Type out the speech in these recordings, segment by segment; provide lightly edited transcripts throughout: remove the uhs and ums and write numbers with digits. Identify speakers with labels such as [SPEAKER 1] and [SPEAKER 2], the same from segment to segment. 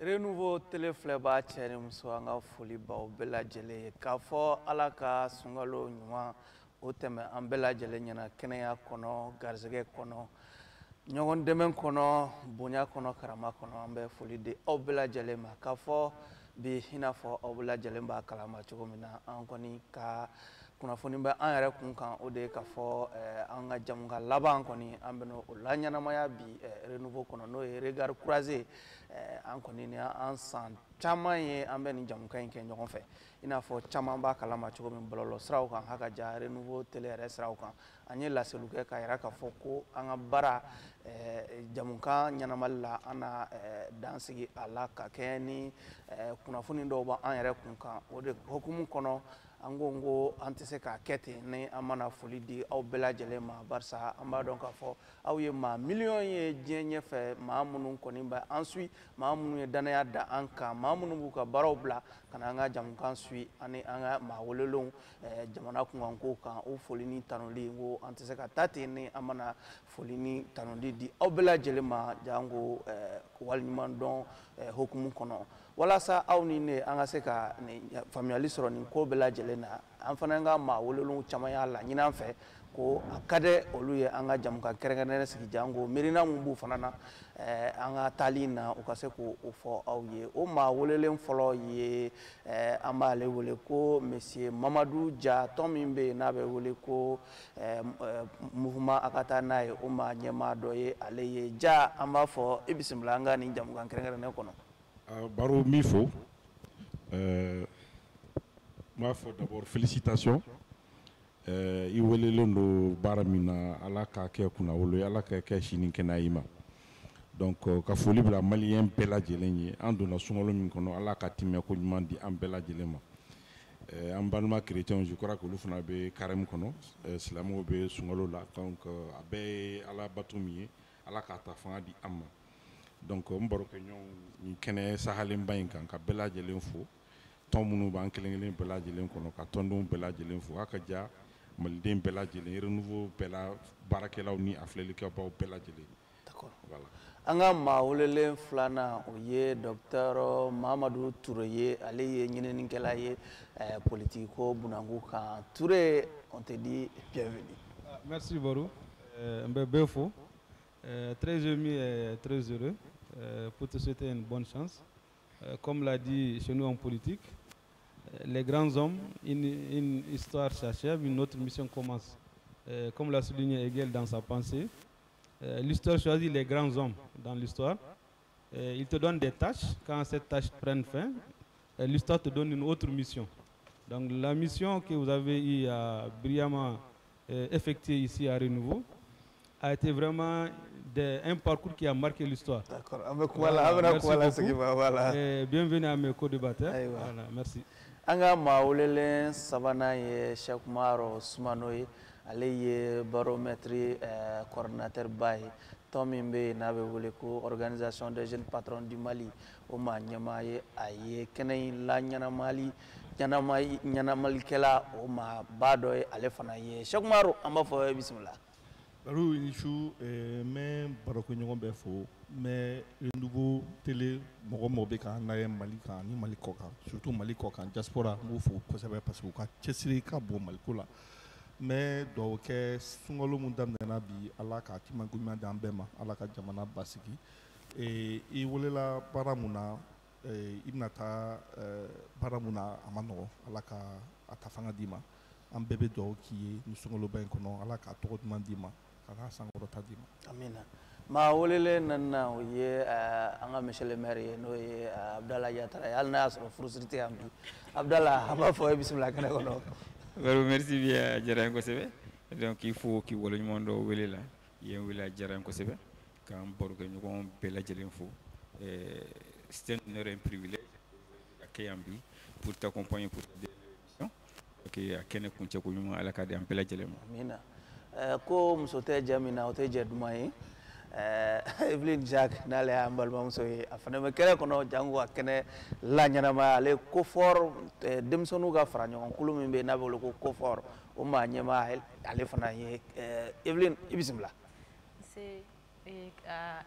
[SPEAKER 1] Renouveau téléfleba cɛni muso an ka foli baw bɛɛ lajɛlen ye k'a fɔ ala ka sunkalo ɲuman o tɛmɛ an bɛɛ lajɛlen ɲɛna kɛnɛya kɔnɔ garisɛgɛ kɔnɔ ɲɔgɔn dɛmɛ kɔnɔ bonya kɔnɔ karama kɔnɔ an bɛ foli di aw bɛɛ lajɛlen ma k'a fɔ bi i n'a fɔ aw bɛɛ lajɛlen b'a kalama cogo min na an kɔni ka kunnafoni bɛ an yɛrɛ kun kan o de ye k'a fɔ an ka jamuka laban kɔni an bɛ o la ɲɛnamaya bi renouveau kɔnɔ n'o ye regard croisé an kɔni ni an san caman ye an bɛ nin jamukan in kɛ ɲɔgɔn fɛ i n'a fɔ caman b'a kalama cogo min bɔlɔlɔ siraw kan hakaja renouveau télé yɛrɛ siraw kan an ye laseliw kɛ k'a yira k'a fɔ ko an ka baara jamukan ɲɛnamali la an na dansigi a la ka kɛ ni kunnafoni dɔw b'an yɛrɛ kun kan o de hukumu kɔnɔ an ko an tɛ se k'a kɛ ten ni an mana foli di aw bɛɛ lajɛlen ma barisa an b'a dɔn k'a fɔ aw ye maa miliyɔn ye diɲɛ ɲɛfɛ maa minnu kɔni bɛ an suit maa minnu ye danaya da an kan maa minnu b'u ka baaraw bila ka na an ka jamukan suit ani an ka maa welelenw jamana kunkankow kan o foli ni tanuli n ko an tɛ se ka taa ten ni an mana foli ni tanuli di aw bɛɛ lajɛlen ma janko waliɲuman dɔn hukumu kɔnɔ walasa aw ni ne an ka se ka faamuyali sɔrɔ nin ko bɛɛ lajɛlen na an fana ka maa welelenw caman y'a laɲini an fɛ ko a ka di olu ye an ka jamukan kɛrɛnkɛrɛnnen sigi janko miirina min b'u fana na an ka taali in na u ka se k'o fɔ aw ye o maa welelen fɔlɔ ye an b'ale wele ko monsieur Mamadu Ja tɔn min bɛ yen n'a bɛ wele ko mouvement a ka taa n'a ye o maa ɲɛmaa dɔ ye ale ye Ja an b'a fɔ i bisimila an ka nin jamukan kɛrɛnkɛrɛnnen kɔnɔ.
[SPEAKER 2] Baro min fo n b'a fɔ d'abord félicitations i welelen don baara min na ala k'a kɛ kunna wolo ye ala k'a kɛ sini kɛnɛya i ma donc ka foli bila maliyɛn bɛɛ lajɛlen ye an donna sunkalo min kɔnɔ ala ka timɛko ɲuman di an bɛɛ lajɛlen ma an balima chrétiens je crois que olu fana bɛ carême kɔnɔ silamɛw bɛ sunkalo la donc a bɛɛ ye ala bato min ye ala k'a ta fanga di an ma donc n barokɛɲɔgɔnw nin kɛnɛ sahalenba in kan ka bɛɛ lajɛlen fo tɔn minnu b'an kelen kelen bɛɛ lajɛlen kɔnɔ ka tɔndenw bɛɛ lajɛlen fo a ka ja maliden bɛɛ lajɛlen renouveau bɛɛ la baarakɛlaw ni a filɛlikɛbaw bɛɛ lajɛlen.
[SPEAKER 1] D'accord. Voilà. An ka maa welelen filanan o ye docteur Mamadu Ture ye ale ye ɲininikɛla ye politique ko bunanko kan Ture on te dit bienvenue.
[SPEAKER 3] Merci Barou. Un bébé faux. Très ému et très heureux pour te souhaiter une bonne chance. Comme l'a dit chez nous en politique, les grands hommes, une histoire s'achève, une autre mission commence. Comme l'a souligné Hegel dans sa pensée, l'histoire choisit les grands hommes dans l'histoire. Il te donne des tâches. Quand cette tâche prenne fin, l'histoire te donne une autre mission. Donc la mission que vous avez eu à brillamment effectuer ici à Renouveau a été vraiment un parcours qui a marqué l'histoire.
[SPEAKER 1] D'accord. Merci beaucoup.
[SPEAKER 3] Bienvenue à mes co-débatteurs. Voilà, merci.
[SPEAKER 1] Anga maulelen sabana ye Cheikh Maro Sumanoye ale ye baromètre coordinateur bay Tomimbe n'a be wele ko organisation des jeunes patrons du Mali o ma nyama ye aye kenay la nyana Mali nyana Mali kela o ma bado ye ale fana ye Cheikh Maro amba fo bismillah.
[SPEAKER 4] Barou Nichou mais baroko ɲɔgɔn bɛ fo mais Renouveau télé mɔgɔ bɛ ka na ye Mali kan ni Mali kɔ kan surtout Mali kɔ kan diaspora m'o fo kosɛbɛ parce que u ka cɛsiri ka bon Mali ko la mais dɔw kɛ sunkalo mun daminɛna bi ala ka timanko ɲuman di an bɛɛ ma ala ka jamana basigi i welela baara mun na i bɛna taa baara mun na a ma nɔgɔ ala ka a ta fanga d'i ma an bɛɛ bɛ dugawu k'i ye ni sunkaloba in kɔnɔ ala ka tɔgɔ ɲuman d'i ma ka sankɔrɔta d'i ma.
[SPEAKER 1] Amina. maa welelen nana o ye an ka monsieur le maire ye n'o ye Abdallah Yatara ye hali n'a y'a sɔrɔ furusiri tɛ yan bi Abdallah an b'a fɔ bisimila kɛnɛ kɔnɔ.
[SPEAKER 5] Merci bien diyara n ye kosɛbɛ donc il faut k'i waleɲuman dɔ wele la i ye n wele a diyara n ye kosɛbɛ k'an barokɛɲɔgɔn bɛɛ lajɛlen fo c'est un honneur et un privilège ka kɛ yan bi pour t'accompagner pour cette émission ok a kɛnɛ kuncɛ ko ɲuman ala ka di an bɛɛ lajɛlen ma.
[SPEAKER 1] Amina. Ko muso tɛ jɛ min na o tɛ jɛ duman ye Evelyn Jacques n'ale y'an balimamuso ye a fana bɛ kɛnɛ kɔnɔ jango a kɛnɛ la ɲɛnamaya ale COFOR denmisɛnninw ka fara ɲɔgɔn kulu min bɛ yen n'a bɛ wele ko COFOR o maa ɲɛmaa ale fana ye Evelyn i bisimila.
[SPEAKER 6] C'est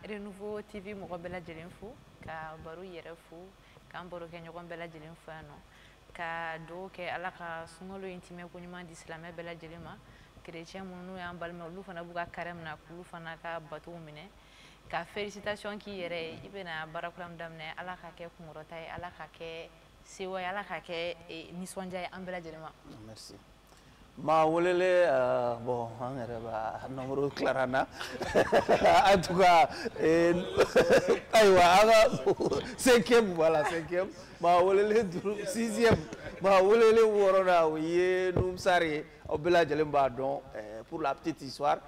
[SPEAKER 6] Renouveau TV mɔgɔ bɛɛ lajɛlen fo ka baro yɛrɛ fo k'an baro kɛ ɲɔgɔn bɛɛ lajɛlen fo yan nɔ ka dugawu kɛ Ala ka sunkalo in timɛ ko ɲuman di silamɛ bɛɛ lajɛlen ma chrétien minnu n'u y'an balima olu fana b'u ka carême na k'olu fana ka batow minɛ ka félicitation k'i yɛrɛ ye i bɛna baara kura min daminɛ Ala ka kɛ kunkɔrɔta ye Ala ka kɛ sewa ye Ala ka kɛ nisɔndiya ye an bɛɛ lajɛlen ma.
[SPEAKER 1] Merci. Ma welele bon an yɛrɛ b'a numéro tilara n na en tout cas ayiwa an ka cinquième voilà cinquième ma welele sixième ma welele wɔɔrɔnan o ye Numsar ye aw bɛɛ lajɛlen b'a dɔn pour la petite histoire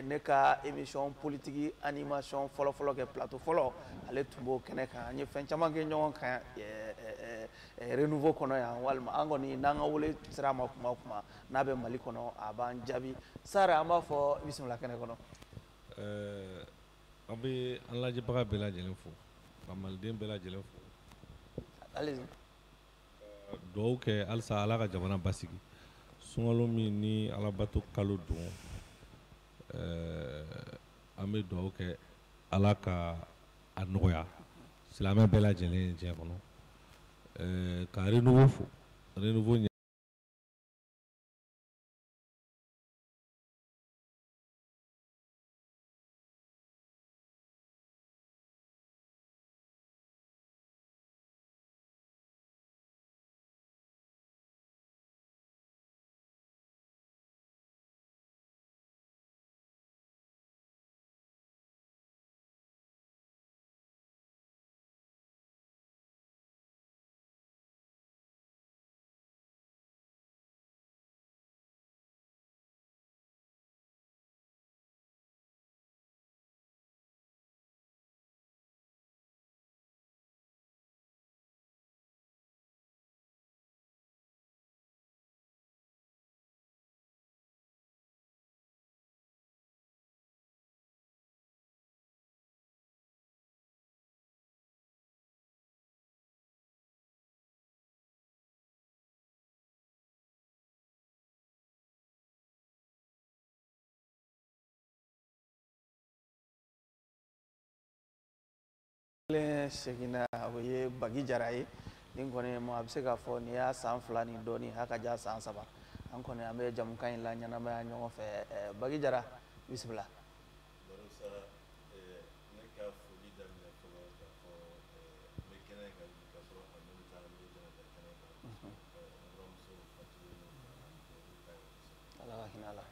[SPEAKER 1] ne ka émission politique animation fɔlɔ-fɔlɔ kɛ plateau fɔlɔ ale tun b'o kɛnɛ kan an ye fɛn caman kɛ ɲɔgɔn kan renouveau kɔnɔ yan walima an kɔni n'an ka wele sera ma kuma o kuma n'a bɛ Mali kɔnɔ a b'an jaabi Sara an b'a fɔ bisimila kɛnɛ kɔnɔ.
[SPEAKER 4] An bɛ an lajɛbaga bɛɛ lajɛlen fo ka maliden bɛɛ lajɛlen fo.
[SPEAKER 1] Allez-y.
[SPEAKER 4] Dugawu kɛ halisa Ala ka jamana basigi sunkalo min ni Alabato kalo don an bɛ dugawu kɛ Ala ka a nɔgɔya silamɛ bɛɛ lajɛlen diɲɛ kɔnɔ ka renouveau fo renouveau
[SPEAKER 1] Seginna o ye Bagi Jara ye nin kɔni a bɛ se k'a fɔ nin y'a san 2 ni dɔɔnin haka ja san 3 an kɔni an bɛ jamukan in la ɲɛnamaya ɲɔgɔn fɛ Bagi Jara bisimila. Ala ka hinɛ a la.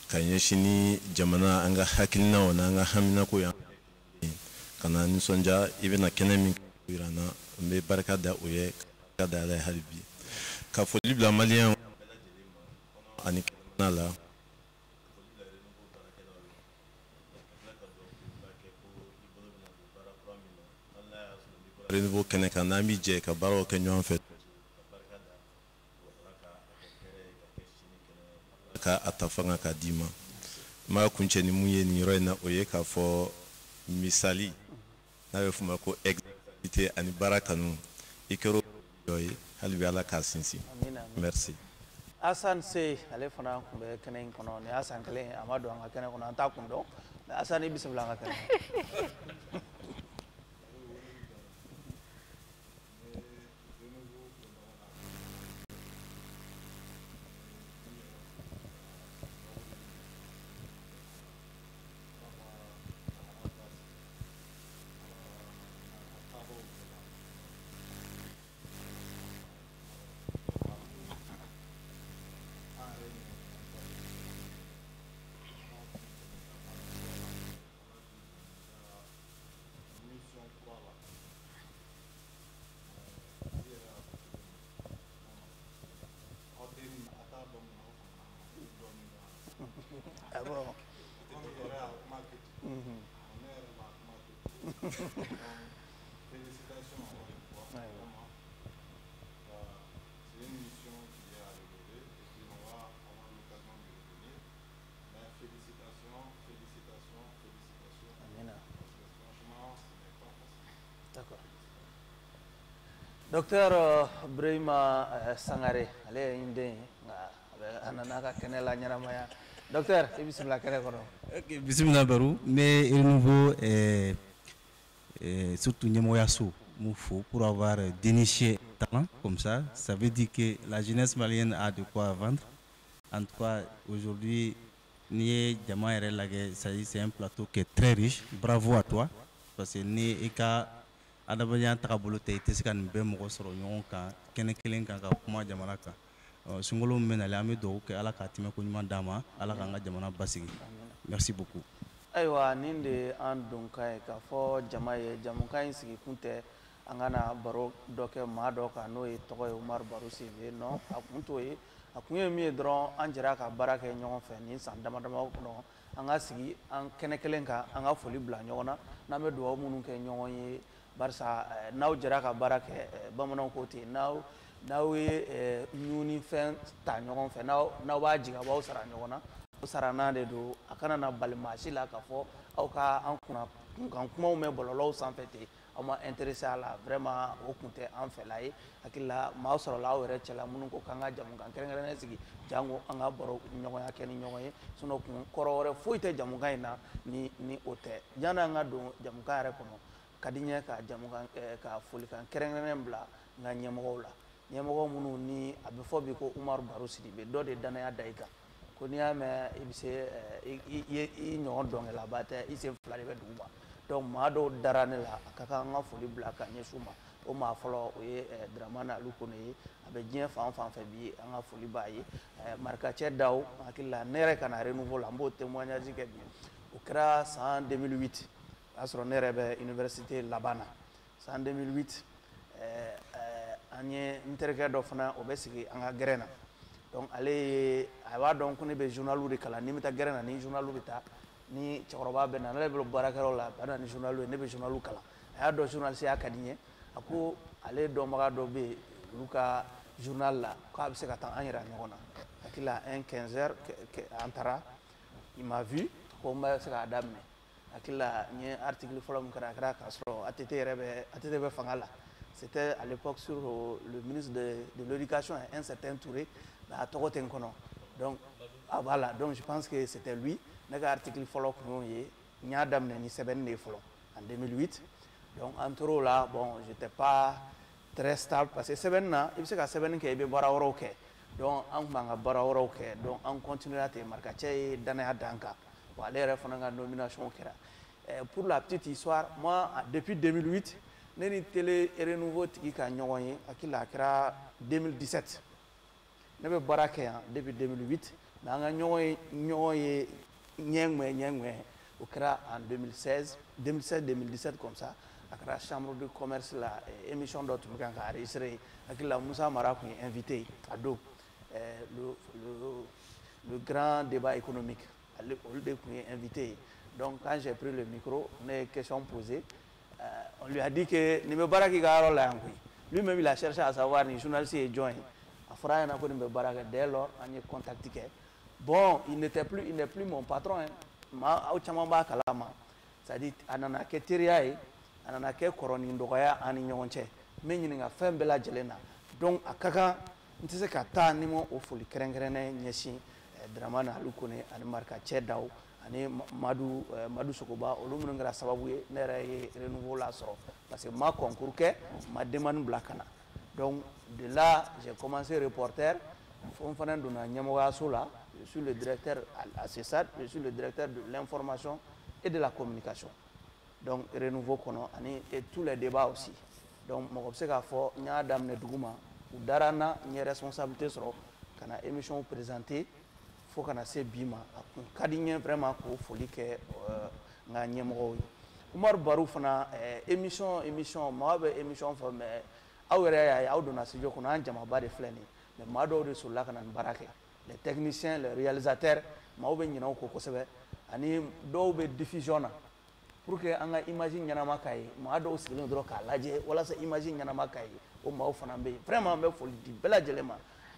[SPEAKER 7] Ka ɲɛsin ni jamana an ka hakilinaw n'an ka haminako yan ka na nisɔndiya i bɛna kɛnɛ min yira n na n bɛ barika da o ye ka da Ala ye hali bi ka foli bila maliyɛnw ani kɛnɛmana la renouveau kɛnɛ kan n'an bɛ jɛ ka baaraw kɛ ɲɔgɔn fɛ ka a ta fanga ka di ma ma kuncɛ ni mun ye nin yɔrɔ in na o ye k'a fɔ misali n'a bɛ f'o ma ko exemplarité ani baara kanu i kɛra o ye hali bi Ala k'a sinsin merci.
[SPEAKER 1] Asan Se ale fana tun bɛ kɛnɛ in kɔnɔ nin y'a san kelen a ma don an ka kɛnɛ kɔnɔ an t'a kun dɔn mais Asan i bisimila an ka kɛnɛ. Docteur Brahima Sangare ale inde anana ka kenela nyaramaya docteur bismillah kene kono.
[SPEAKER 8] Ok, bismillah Barou, mais nouveau surtout Nyemoyasso Moufo pour avoir déniché talent comme ça veut dire que la jeunesse malienne a de quoi vendre. En tout cas, aujourd'hui, c'est un plateau qui est très riche. Bravo à toi. Parce que ni eka adabanya takabolo te teskan be mo soro nyon ka kene kelen kan ka kuma jamana ka sungolo menale ame do ke ala ka time ko nyuma dama ala ka nga jamana basigi. Merci beaucoup.
[SPEAKER 1] Aywa ninde an dun kai ka fo jamaye jamukai sigi kunte angana baro doke ma do ka no e to Umar Barou Sive no akunto e akunye mi dron an jira ka baraka nyon fe ni san dama dama no anga sigi an kene kelen ka anga foli bla nyona na me do munun ke nyon ye barsa naw jira ka baraka bamanan ko te naw nyuni fen ta nyon fe naw ba jiga ba usara nyona usara de do akana na balmashi la ka fo au ka an kuna kan kuma me bololo sanfete ama intéressé à la vraiment au compte en fait là akilla ma soro la were chala munun ko kanga jamu kan kere ngere sigi jango anga boro nyogo ya keni nyogo ye suno kun koro wore foite jamu gaina ni ote jana nga do jamu ka re kono kadinya ka jamu kan ka fuli kan kere ngere mbla nga nyemo munu ni abefo bi ko Umar Barou Sidibe do de dana ya daika ko ni ame ibise i nyogo donge la bate ise flare be duba donc ma do darane la kaka nga foli bla ka nyesuma o ma folo o ye Dramana Lukone abe dien fan fe bi nga foli baye marka che daw akilla nere kana renouveau la mbo témoignage ke bi o kra en 2008 asro nere be université Labana en 2008 anye interke do fana o be sigi anga grena donc ale aba donc ne be journalu de kala nimita grena ni journalu bita ni chakoroba be na lebe barakaro la bana ni journalu ne be journalu kala aya do journal si akadinye ako ale do maga do be luka journal la ko abse ka tan anyira nyona akila 1:15h antara il m'a vu ko ma se ka damne akila ni article folom kara kasro atete be fangala c'était à l'époque sur le ministre de l'éducation un certain Touré la togoten kono donc voilà donc je pense que c'était lui naga article follow ko yé nya damne ni seben ne follow en 2008 donc entre là bon j'étais pas très stable parce que seben na il se ka seben ke be bara woro ke donc an manga bara woro ke donc on continue à te marquer chez dana danka wa les refona nomination kera pour la petite histoire moi depuis 2008 neni télé renouveau tiki ka nyoye akila kera 2017 nebe barake depuis 2008 na nga nyoye nyengwe au CRA en 2016-2017 comme ça à la chambre de commerce la émission d'autres qui a enregistré avec la Moussa Mara qui est invité à dos le grand débat économique au lieu de qui est invité donc quand j'ai pris le micro on a questions posées on lui a dit que ne me baraki garo la lui-même il a cherché à savoir ni journaliste est joint à Fra na ko ne me baraka dès lors on est contacté bon il n'est plus mon patron hein. Ma au chamamba kalama c'est-à-dire anana ke tiriaye anana ke koroni ndogoya ani nyonche menyini nga fembela jelena donc akaka ntise ka ta ni mo o foli kerengrene nyeshi Dramana Lukone ani marka chedaw ani madu sokoba olumu ngara sababu ye nere renouveau la soro parce que ma concours ke ma demande blakana donc de là j'ai commencé reporter fon fanan dona nyamoga sola. Je suis le directeur à CESAD, je suis le directeur de l'information et de la communication. Donc, renouveau kono et tous les débats aussi. Donc, je sais qu'il faut que nous ayons darana une responsabilité sur la émission présentée. Il faut que nous ayons vraiment qu'il faut que nous ayons Umar Barou fana émission moi émission mais awere ya awdona sijo kono anjama ba de fleni mais mado de sur la kana barake les techniciens, les réalisateurs, maoube nyina ko kosebe ani dobe diffusion pour que anga imagine nyana makai ma do sirin dro ka laje wala sa imagine nyana makai o ma ofana be vraiment be foli di bela jelema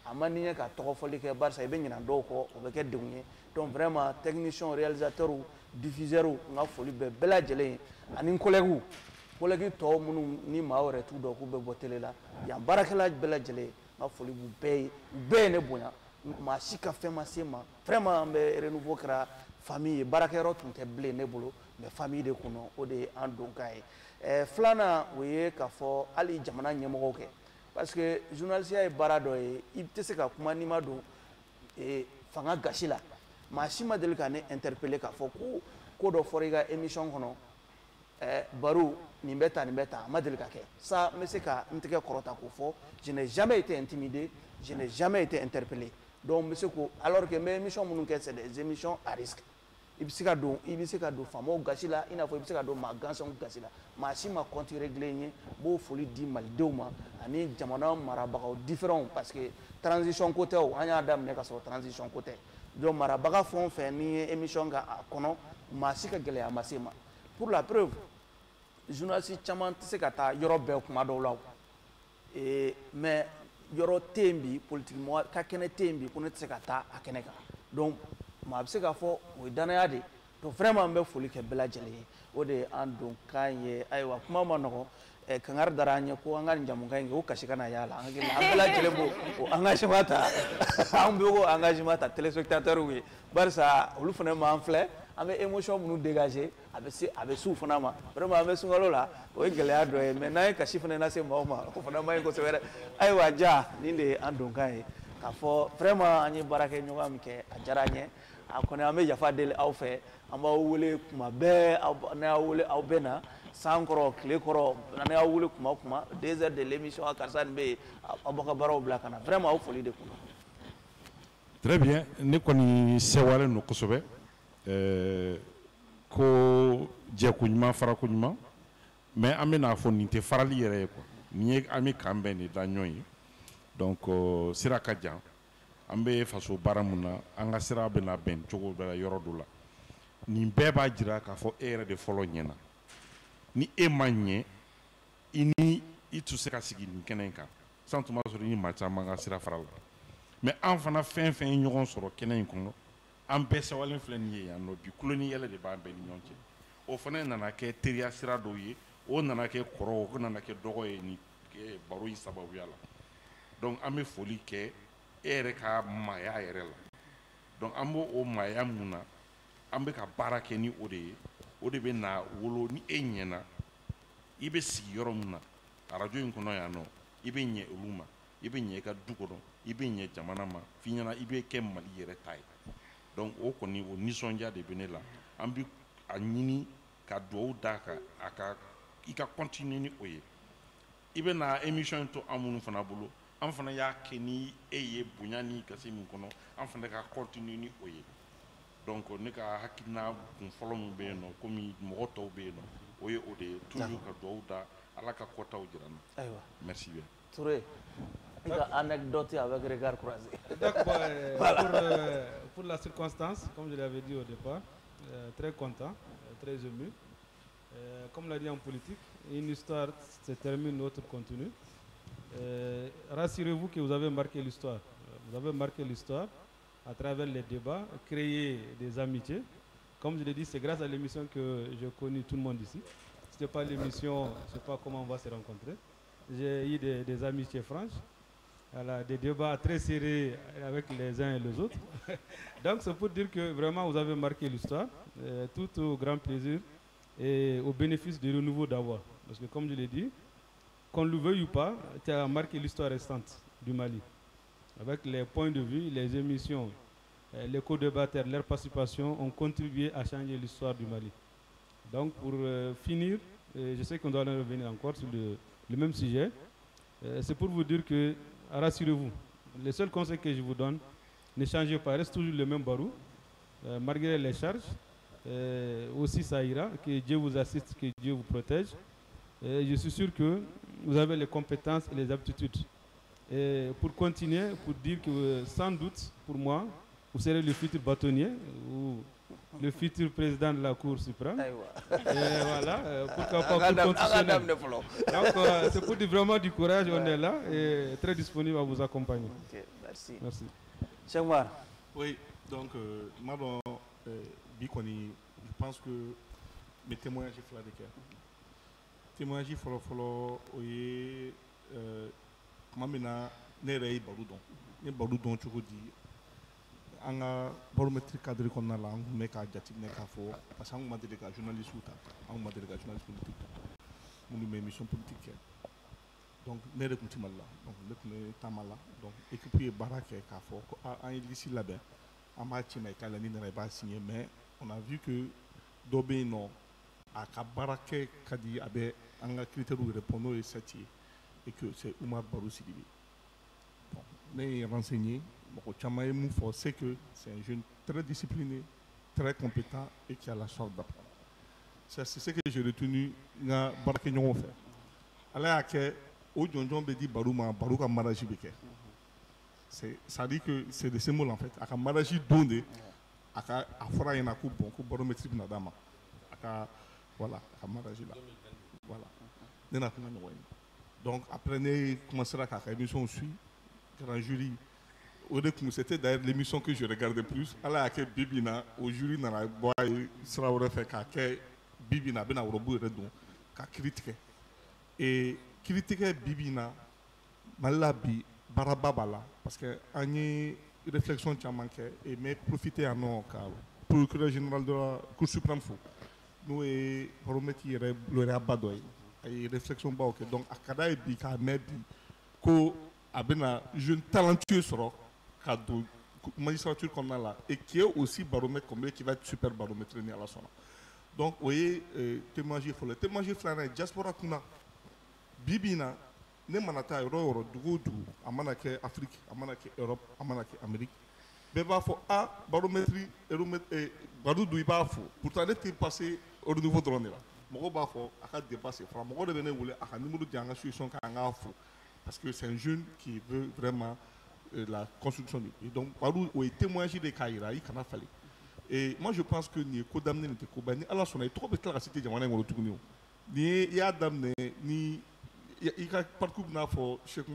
[SPEAKER 1] amani ka to foli ke barsa be nyina do ko o be ke dunye donc vraiment technicien réalisateur ou diffuseur nga foli be bela jele ani collègue collègue tɔw minnu ni maa wɛrɛ t'u dɔn k'u bɛ bɔ télé la yan baarakɛla bɛɛ lajɛlen n ka foli b'u bɛɛ ye u bɛɛ ye ne bonya maa si ka fɛn ma se ma vraiment an bɛ renouveau kɛra famille ye baarakɛyɔrɔ tun tɛ bilen ne bolo mais famille de kɔnɔ o de ye an donkan ye filanan o ye k'a fɔ hali jamana ɲɛmɔgɔw kɛ parce que journalisiya ye baara dɔ ye i tɛ se ka kuma n'i ma don fanga gasi la maa si ma deli ka ne interpeller k'a fɔ ko dɔ fɔra i ka émission kɔnɔ baro nin bɛ tan a ma deli ka kɛ ça n bɛ se ka n tɛgɛ kɔrɔta k'o fɔ je n'ai jamais été intimidé je n'ai jamais été interpellé donc n bɛ se ko alors que n bɛ émission minnu kɛ c'est des émissions à risque i bɛ se ka don faamaw gasi la i n'a fɔ i bɛ se ka don maa gansanw gasi la maa si ma compte réglé n ye n b'o foli di malidenw ma ani jamana marabagaw différents parce que transition ko tɛ o an y'a daminɛ ka sɔrɔ transition ko tɛ donc marabaga fɛn o fɛn n'i ye émission kɛ a kɔnɔ maa si ka gɛlɛya ma se ma pour la preuve journaliste caman tɛ se ka taa yɔrɔ bɛɛ kuma dɔw la mais yɔrɔ tɛ yen bi politique mɔgɔ ka kɛnɛ tɛ yen bi ko ne tɛ se ka taa a kɛnɛ kan donc maa bɛ se k'a fɔ o ye danaya de donc vraiment an bɛ foli kɛ bɛɛ lajɛlen ye o de ye an donkan ye ayiwa kuma ma nɔgɔn Kangari dara an ye ko an ka nin jamukan in kɛ o kasi kana y'a la an hakili la an bɛɛ lajɛlen b'o engagement ta an bɛɛ b'o engagement ta téléspectateurs ye barisa olu fana m'an filɛ an bɛ émotion minnu dégager a bɛ s'u fana ma vraiment an bɛ sunkalo la o ye gɛlɛya dɔ ye mais n'an ye kasi fana lase maaw ma o fana man ɲi kosɛbɛ dɛ ayiwa ja nin de ye an donkan ye k'a fɔ vraiment an ye baarakɛ ɲɔgɔn min kɛ a diyara an ye a kɔni an bɛ yafa deli aw fɛ an b'aw wele kuma bɛɛ n'an y'aw wele aw bɛ na san kɔrɔ tile kɔrɔ n'an y'aw wele kuma o kuma 2 heures de l'émission karisa nin bɛ yen aw b'a ka baaraw bila ka na vraiment aw foli de kun.
[SPEAKER 2] Très bien ne kɔni sewalen don kosɛbɛ ko jɛko ɲuman farako ɲuman mais an bɛ n'a fɔ nin tɛ farali yɛrɛ ye quoi nin ye an bɛ kan bɛn de da ɲɔgɔn ye donc sira ka jan an bɛ faso baara mun na an ka sira bɛna bɛn cogo bɛɛ la yɔrɔ dɔ la nin bɛɛ b'a jira k'a fɔ e yɛrɛ de fɔlɔ ɲɛna ni e ma ɲɛ i tɛ se ka sigi nin kɛnɛ in kan san tun b'a sɔrɔ i ni maa caman ka sira fara la mais an fana fɛn fɛn ye ɲɔgɔn sɔrɔ kɛnɛ in kɔnɔ an bɛɛ sewalen filɛ nin ye yan nɔ bi kulo ni yɛlɛ de b'an bɛɛ ni ɲɔgɔn cɛ o fana nana kɛ teriya sira dɔw ye o nana kɛ kɔrɔ o nana kɛ dɔgɔ ye ni baro in sababuya la donc an bɛ foli kɛ e yɛrɛ ka maaya yɛrɛ la donc an b'o o maaya mun na an bɛ ka baara kɛ ni o de ye o de bɛ na wolo ni e ɲɛna i bɛ sigi yɔrɔ min na arajo in kɔnɔ yan nɔ i bɛ ɲɛ olu ma i bɛ ɲɛ i ka du kɔnɔ i bɛ ɲɛ jamana ma f'i ɲɛna i bɛ kɛ Mali yɛrɛ ta ye donc o kɔni o nisɔndiya de bɛ ne la an bɛ a ɲini ka dugawu d'a kan i ka continuer ni o ye i bɛ na émission in to an minnu fana bolo an fana y'a kɛ ni e ye bonya ni kasi min kɔnɔ an fana ka continuer ni o ye donc ne ka hakilina kun fɔlɔ min bɛ yen nɔ komi mɔgɔ tɔw bɛ yen nɔ o ye o de ye toujours ka dugawu da ala ka kɔtaw jira n na. Ayiwa merci bien.
[SPEAKER 1] Touré une anecdote avec regard croisé.
[SPEAKER 3] Pour la circonstance, comme je l'avais dit au départ, très content, très ému. Comme l'a dit en politique, une histoire se termine, l'autre continue. Rassurez-vous que vous avez marqué l'histoire. Vous avez marqué l'histoire à travers les débats, créer des amitiés. Comme je l'ai dit, c'est grâce à l'émission que j'ai connu tout le monde ici. Si ce n'est pas l'émission, je ne sais pas comment on va se rencontrer. J'ai eu des amitiés franches, voilà, des débats très serrés avec les uns et les autres. Donc c'est pour dire que vraiment vous avez marqué l'histoire, tout au grand plaisir et au bénéfice du renouveau d'avoir. Parce que comme je l'ai dit, qu'on le veuille ou pas, tu as marqué l'histoire restante du Mali. Avec les points de vue, les émissions, les co-débatteurs, leur participation ont contribué à changer l'histoire du Mali. Donc pour finir, je sais qu'on doit revenir encore sur le même sujet, c'est pour vous dire que, rassurez-vous, le seul conseil que je vous donne, ne changez pas, reste toujours le même barou, malgré les charges, aussi ça ira, que Dieu vous assiste, que Dieu vous protège. Je suis sûr que vous avez les compétences et les aptitudes. Et pour continuer, pour dire que sans doute, pour moi, vous serez le futur bâtonnier ou le futur président de la Cour suprême. Et voilà, pourquoi pas pour constitutionnel. Donc, c'est pour dire vraiment du courage, on est là et très disponible à vous accompagner.
[SPEAKER 1] Okay, merci.
[SPEAKER 3] Merci.
[SPEAKER 1] Cheikh.
[SPEAKER 4] Oui, donc, je pense que mes témoignages sont là. témoignage fɔlɔfɔlɔ o ye tuma min na ne yɛrɛ ye baro dɔn n ye baro dɔn cogo di an ka baromètre cadre kɔnɔna la an tun bɛ ka jateminɛ k'a fɔ parce que an tun ma deli ka journaliste ta an tun ma deli ka journaliste politique ta minnu bɛ émission politique kɛ donc ne yɛrɛ tun tɛ Mali la donc ne tun bɛ taama la donc équipe ye baara kɛ k'a fɔ ko an ye liste labɛn an b'a ci ma i k'a la n'i nana i b'a signer mais on a vu que dɔ bɛ yen nɔ a ka baara kɛ ka di a bɛ an ka critères répondre n'o ye 7 ye et que c'est Oumar Barou Sidibé. Bon, ne ye renseigné mɔgɔ caman ye mun fɔ c'est que c'est un jeune très discipliné très compétent et qui a la soif d'apprendre. C'est ce que j'ai retenu n ka baarakɛɲɔgɔnw fɛ ala y'a kɛ o jɔnjɔn bɛ di Barou ma Barou ka mariage bɛ kɛ ça dit que c'est de ce mot en fait a ka mariage don de a fɔra a ɲɛna ko bon ko baromètre bɛna d'a ma a ka voilà a ka mariage la voilà ne n'a kuma ɲɔgɔn ye donc après ne commencera k'a ka émission suit grand jury au début c'était d'ailleurs l'émission que je regardais plus ala y'a kɛ bibi na o jury nana bɔ a ye sira wɛrɛ fɛ k'a kɛ bibi na a bɛna robu yɛrɛ don ka kiiri tigɛ et kiiri tigɛ bibi na Mali la bi baaraba b'a la parce que an ye réflexion caman kɛ et mais profiter yan nɔ ka procureur général de la cour suprême fo n'o ye baromètre yɛrɛ lɔyiraba dɔ ye a ye réflexion baw kɛ donc a ka d'a ye bi k'a mɛn bi ko a bɛna jeune talentueux sɔrɔ ka don magistrature kɔnɔna la et qui est aussi baromètre comme qui va être super baromètre ni ala sɔnna donc o ye témoignage fɔlɔ témoignage filanan ye diaspora kunna bi bi in na ne mana taa yɔrɔ o yɔrɔ dugu o dugu a mana kɛ Afrique a mana kɛ Europe a mana kɛ Amérique bɛɛ b'a fɔ baromètre Badou dun i b'a fɔ pourtant ne tɛ passé au niveau dɔrɔn de la mɔgɔw b'a fɔ a ka dépassé fɔlɔ mɔgɔ de bɛ ne wele a ka numéro di an ka solution kan an k'a fɔ parce que c'est un jeune qui veut vraiment la construction du pays donc Badou o ye témoignage de k'a yira i kana falen et moi je pense que nin ye ko daminɛ nin tɛ ko ban ni ala sɔnna i tɔgɔ bɛ tila ka citer jamana in kɔnɔ tuguni o ni i y'a daminɛ ni i ka parcours bɛna fɔ Cheikh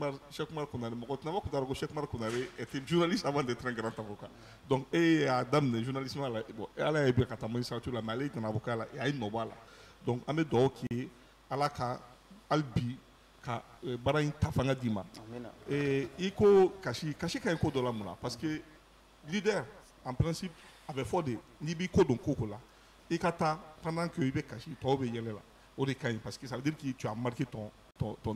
[SPEAKER 4] Oumar Konare mɔgɔ tɛna bɔ ko Cheikh Oumar Konare était journaliste avant d'être un grand avocat donc e y'a daminɛ journalisme la bon ala y'a bila ka taa magistrature la mais ale tɛna avocat la a ye nɔ bɔ a la donc an bɛ dugawu k'i ye ala ka hali bi ka baara in ta fanga d'i ma i ko kasi ka ɲi ko dɔ la mun na parce que leader en principe a bɛ fɔ de n'i b'i ko dɔn ko ko la i ka taa pendant que i bɛ kasi tɔw bɛ yɛlɛ la o de ka ɲi parce que ça veut dire que tu as marqué ton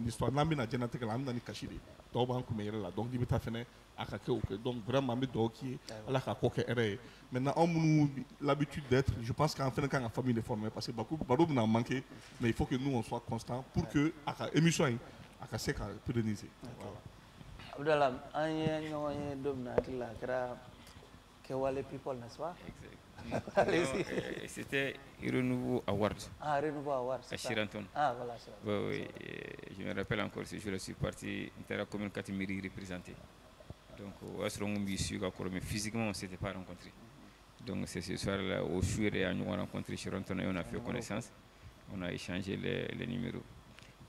[SPEAKER 4] histoire n'an bɛna diɲɛlatigɛ la an bɛna ni kasi de tɔw b'an kunbɛn yɛrɛ la donc n'i bɛ taa fɛnɛ a ka kɛ o kɛ donc vraiment an bɛ dugawu k'i ye ala ka ko kɛ hɛrɛ ye maintenant anw minnu l'habitude d'être je pense qu'an fɛnɛ kan ka famille de former parce que Badou bɛna manquer mais il faut que nous on soit constant pour que a ka émission in a ka se ka pérenniser voilà.
[SPEAKER 1] Abdallah an ye ɲɔgɔn ye don min na hakili la a kɛra Kewale people n'est-ce pas?
[SPEAKER 5] C'était Renouveau Award.
[SPEAKER 1] Ah, Renouveau Award.
[SPEAKER 5] À Chiranton.
[SPEAKER 1] Ah, voilà.
[SPEAKER 5] Oui, je me rappelle encore ce jour-là, je suis parti dans la commune Katimiri représentée. Donc, mais physiquement, on ne s'était pas rencontrés. Donc, c'est ce soir-là, au jour et nous avons rencontré Chiranton et on a fait connaissance. On a échangé les numéros.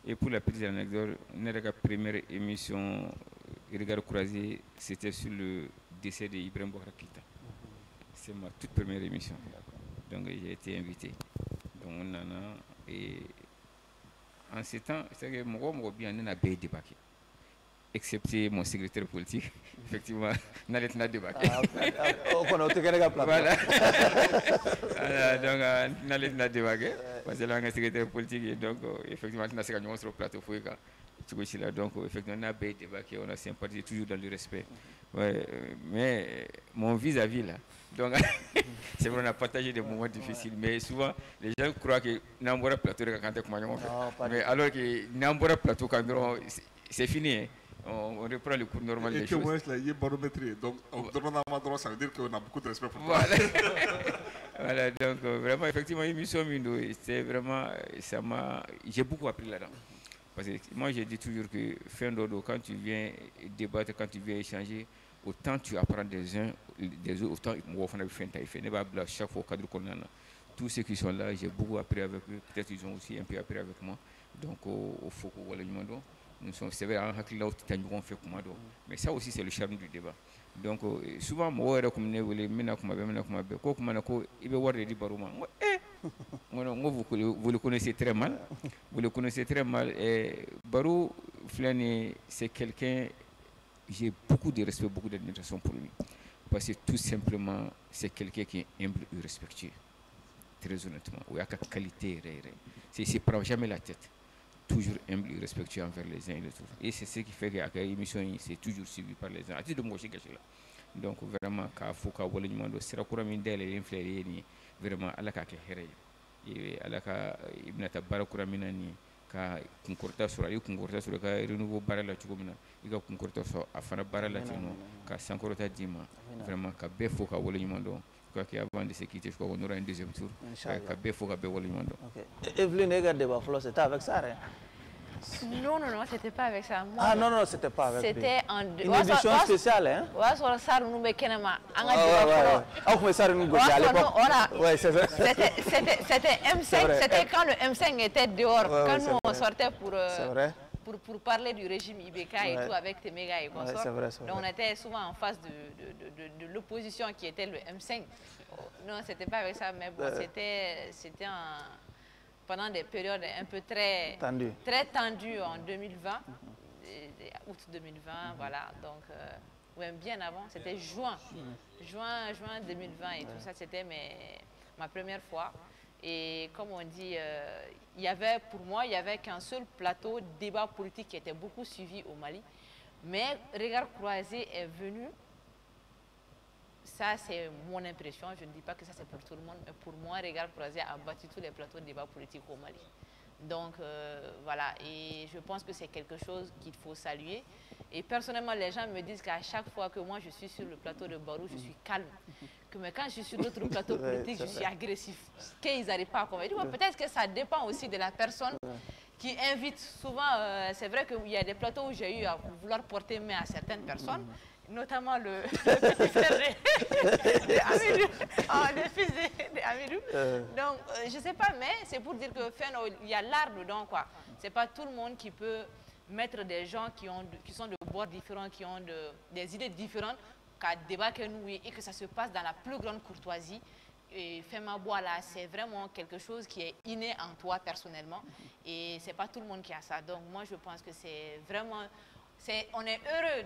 [SPEAKER 5] Et pour la petite anecdote, notre première émission, Regard croisé, c'était sur le décès d'Ibrahim Boubacar Keïta. C'est ma toute première émission. Donc j'ai été invité. Donc on en a et en ces temps, c'est que moi bien on a bien débarqué. Excepté mon secrétaire politique, effectivement, n'allait pas débarquer. Voilà. Donc n'allait pas débarquer parce que là un secrétaire politique et donc effectivement on a se gagné sur le plateau Fouika. Donc effectivement on a bien débarqué, on a sympathisé toujours dans le respect. Ouais, mais mon vis-à-vis là, donc c'est vrai on a partagé des moments difficiles, mais souvent les gens croient que n'ambora plateau de quand mais alors que n'ambora plateau quand c'est fini, on reprend le cours normal des choses.
[SPEAKER 4] Et que il y a barométrie, donc on demande à droit, ça veut dire qu'on a beaucoup de respect pour
[SPEAKER 5] toi. Voilà, donc vraiment effectivement l'émission Mindo, c'est vraiment ça m'a, j'ai beaucoup appris là-dedans. Parce que moi, je dis toujours que fin d'ordre, quand tu viens débattre, quand tu viens échanger, autant tu apprends des uns des autres, autant moi, on a fait chaque fois cadre qu'on a. Tous ceux qui sont là, j'ai beaucoup appris avec eux. Peut-être qu'ils ont aussi un peu appris avec moi. Donc, au faut qu'on voit le monde. Nous sommes sévères en hakil là, on fait comme ça. Mais ça aussi, c'est le charme du débat. Donc, souvent, moi, je suis comme Vous le connaissez très mal. Vous le connaissez très mal. Barou Flani, c'est quelqu'un, j'ai beaucoup de respect, beaucoup d'admiration pour lui. Parce que tout simplement, c'est quelqu'un qui est humble et respectueux. Très honnêtement. Il y a une qualité. Il ne prend jamais la tête. Toujours humble et respectueux envers les uns et les autres. Et c'est ce qui fait que l'émission c'est toujours suivi par les uns. Donc vraiment, il faut que vous ayez sera vraiment ala ka ke here ye ala ka ibna ta bara kuramina ni ka kunkurta sura yu kunkurta sura ka renouveau bara la chugomina iga kunkurta so afana bara la tino ka sankorota dima vraiment ka be fo ka wole nyundo ka ki avant de se quitter je crois qu'on aura un deuxième tour ka be fo ka be wole nyundo.
[SPEAKER 1] OK. Evelyne Ega de Baflo, c'était avec ça hein?
[SPEAKER 6] Non, c'était pas avec ça. Moi,
[SPEAKER 1] non, c'était pas avec lui.
[SPEAKER 6] C'était
[SPEAKER 1] une édition spéciale, hein?
[SPEAKER 6] Ouais, sur le Sar, nous Kenema.
[SPEAKER 1] Ouais, c'est vrai.
[SPEAKER 6] C'était M5, c'était quand le M5 était dehors, quand nous on sortait pour parler du régime IBK et tout avec tes mégas et consorts. Donc on était souvent en face de l'opposition qui était le M5. Non, c'était pas avec ça, mais bon, c'était pendant des périodes un peu très tendues en 2020, août 2020, voilà. Donc, bien avant, c'était juin 2020 et tout ça, c'était ma première fois. Et comme on dit, pour moi, il n'y avait qu'un seul plateau débat politique qui était beaucoup suivi au Mali. Mais Regard Croisé est venu. Ça, c'est mon impression. Je ne dis pas que ça, c'est pour tout le monde. Mais pour moi, Regard Croisé a battu tous les plateaux de débat politique au Mali. Donc, voilà. Et je pense que c'est quelque chose qu'il faut saluer. Et personnellement, les gens me disent qu'à chaque fois que moi, je suis sur le plateau de Barou, je suis calme. Mais quand je suis sur d'autres plateaux politiques, je suis agressif. Qu'ils n'arrivent pas à convaincre. Peut-être que ça dépend aussi de la personne qui invite. Souvent, c'est vrai qu'il y a des plateaux où j'ai eu à vouloir porter main à certaines personnes. Notamment le petit frère d'Amirou, le fils d'Amirou. Donc, je ne sais pas, mais c'est pour dire qu'il y a l'art dedans, quoi. Ce n'est pas tout le monde qui peut mettre des gens qui sont de bords différents, qui ont des idées différentes, qu'à débattre nous et que ça se passe dans la plus grande courtoisie. Et Fema Boala, c'est vraiment quelque chose qui est inné en toi personnellement. Et ce n'est pas tout le monde qui a ça. Donc, moi, je pense que c'est vraiment... on est heureux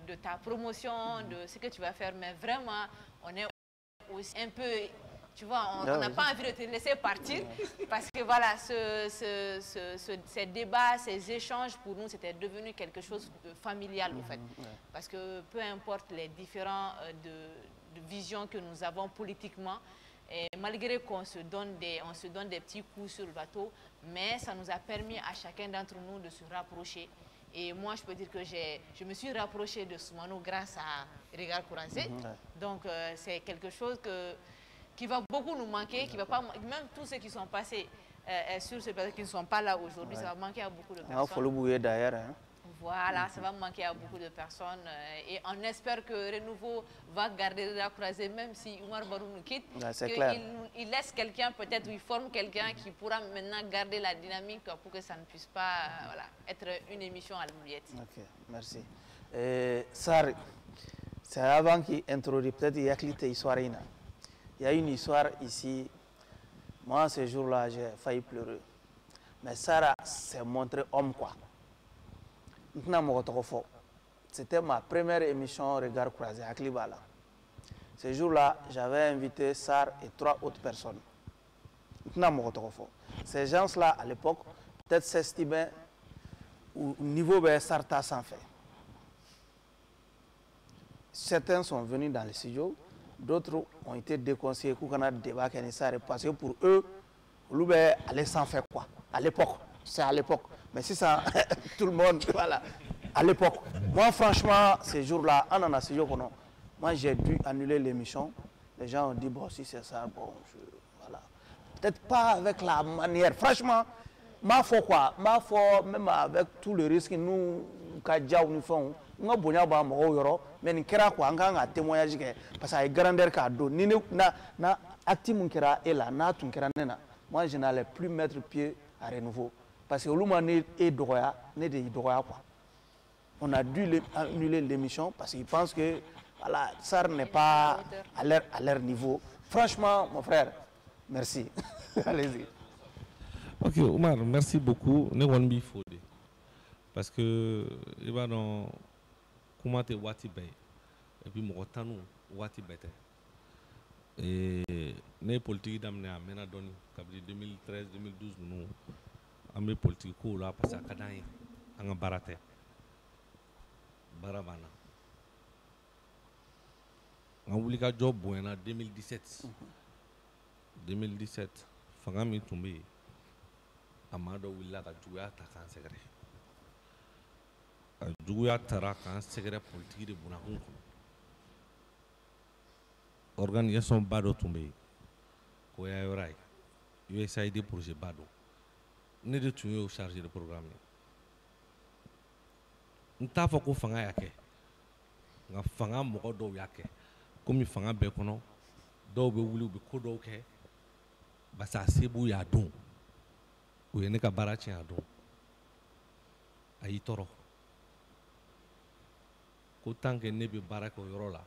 [SPEAKER 6] de ta promotion, de ce que tu vas faire, mais vraiment, on est aussi un peu, tu vois, on n'a pas envie de te laisser partir, parce que voilà, ces débats, ces échanges, pour nous, c'était devenu quelque chose de familial, en fait. Parce que peu importe les différents de visions que nous avons politiquement, et malgré qu'on se donne des petits coups sur le bateau, mais ça nous a permis à chacun d'entre nous de se rapprocher. Et moi, je peux dire que je me suis rapprochée de Soumano grâce à Regard Croisé. Donc, c'est quelque chose qui va beaucoup nous manquer, qui va pas, même tous ceux qui sont passés sur ce plateau, qui ne sont pas là aujourd'hui, ça va manquer à beaucoup de personnes.
[SPEAKER 1] Il faut le bouiller d'ailleurs. Hein.
[SPEAKER 6] Voilà, ça va manquer à beaucoup de personnes. Et on espère que Renouveau va garder Regard Croisé, même si Oumar Barou nous quitte. Il laisse quelqu'un, peut-être, il forme quelqu'un qui pourra maintenant garder la dynamique pour que ça ne puisse pas être une émission à l'oubliette.
[SPEAKER 1] Ok, merci. Sarr, c'est avant qu'il introduise peut-être Yaklite histoire. Il y a une histoire ici. Moi, ce jour-là, j'ai failli pleurer. Mais Sarr s'est montré homme, quoi. C'était ma première émission Regard Croisé à Klibala. Ce jour-là, j'avais invité Sarr et 3 autres personnes. Ces gens-là, à l'époque, peut-être s'estimaient au niveau de Sarta sans fait. Certains sont venus dans le studio, d'autres ont été déconseillés pour qu'on ait débat parce que pour eux, on allait sans faire quoi. À l'époque, c'est à l'époque. Mais si ça, tout le monde, voilà, à l'époque. Moi, franchement, ces jours-là, on en a ce jour, moi, j'ai dû annuler l'émission. Les gens ont dit, bon, si c'est ça, bon, voilà. Peut-être pas avec la manière. Franchement, ma foi, quoi. Ma foi, même avec tout le risque, nous, nous faisons, nous avons mais nous avons témoignage parce que grandeur cadeau. Na actif mon kera et là, na ton kera nena. Moi, je n'allais plus mettre pied à Renouveau. Parce que l'humain est droit, n'est de droit quoi. On a dû annuler l'émission parce qu'ils pensent que voilà, ça n'est pas à leur niveau. Franchement, mon frère, Merci. Allez-y.
[SPEAKER 9] Ok, Omar, merci beaucoup. Ne wan bi fode. Parce que il va dans comment te wati bay. Et puis mo tanu wati bete. Et ne politique d'amener à mena doni kabri 2013 2012 nous amé politique ko la parce que kadai anga barate. Barabana. On wuli ka job buena 2017. 2017 fanga mi tombé amado willa ka juya ta kan segre a juya tara kan segre politique de bunakun organisation bado tombé ko ya yoray USAID projet bado ne de tun yo chargé de programme nta fa ko fanga yake nga fanga mo do yake komi fanga be kono do be wuli be ko do ke basa sebu ya don o ye ne ka baara tiɲɛ a don a y'i tɔɔrɔ ko tant que ne bɛ baara kɛ o yɔrɔ la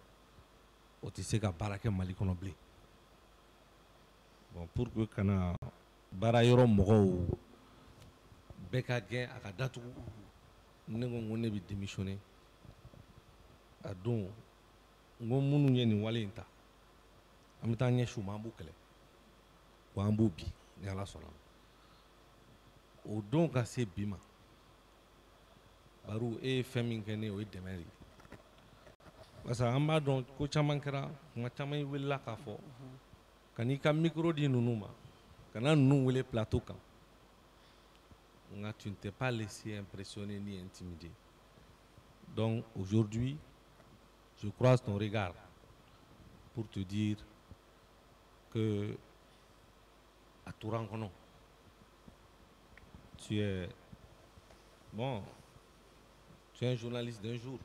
[SPEAKER 9] o tɛ se ka baara kɛ Mali kɔnɔ bilen bon pour que kana baara yɔrɔ mɔgɔw bɛɛ ka gɛn a ka datugu ne ko ne bɛ démissionner a don n ko minnu ye nin wale in ta an bɛ taa ɲɛsin u ma an b'u kɛlɛ wa an b'u bi ni Ala sɔnna o don ka se bi ma bari e ye fɛn min kɛ ne o ye dɛmɛ de ye parce que an b'a dɔn ko caman kɛra kuma caman i welela k'a fɔ ka n'i ka micro di ninnu ma ka na ninnu wele plateau kan nka tu ne t'es pas laissé impressionner ni intimider donc aujourd'hui je croise ton regard pour te dire que à Tourankono tu es bon, tu es un journaliste d'un jour,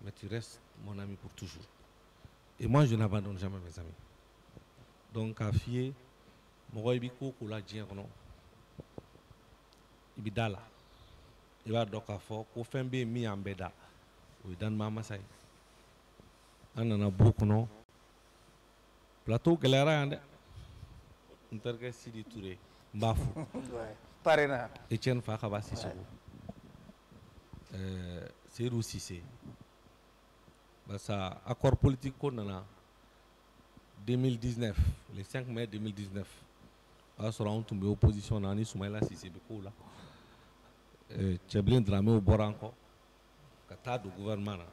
[SPEAKER 9] mais tu restes mon ami pour toujours. Et moi, je n'abandonne jamais mes amis. Donc, à fier, mon ibi ko la dien kono, ibi dala, iba doka fo ko fembe mi ambeda, o dan mama say. Anana bokono, plateau galera ande, interke Sidi Touré, Mbafou.
[SPEAKER 1] Parena.
[SPEAKER 9] Etienne Fakaba Sissoko. Serou Sissé. Ça, accord politique qu'on a 2019, le 5 mai 2019. On sera tombé opposition dans les Soumaïla Sissé Beko là. Tcheblin Dramé au Boranko. Kata du gouvernement.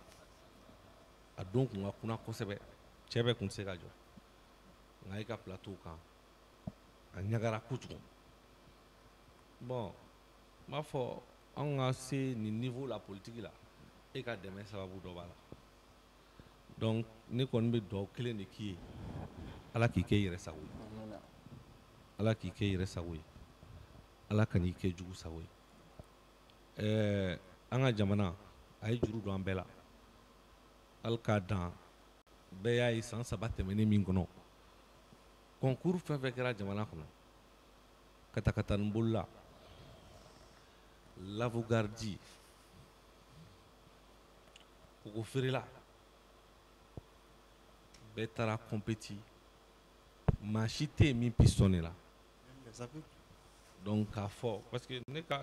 [SPEAKER 9] A donc on a kuna kosebe. Tchebe kunsega jo. Ngaïka plateau kan. A Niagara Koutou. Bon, ma foi, on a assez niveau la politique là, et qu'à demain ça va vous donner. Donc, nous connaissons donc clé de qui est, ala qui est irrésaoui, ala qui est irrésaoui, ala qui est jugu saoui. On a jamana, aïe jugu dans bella, al kadan, beya y sans sabat mené mingono. Concours fait avec la jamana kono, katakata nboula. L'avogardi pour offrir là betara compétit machité mi pistonné là donc à fort parce que ne ka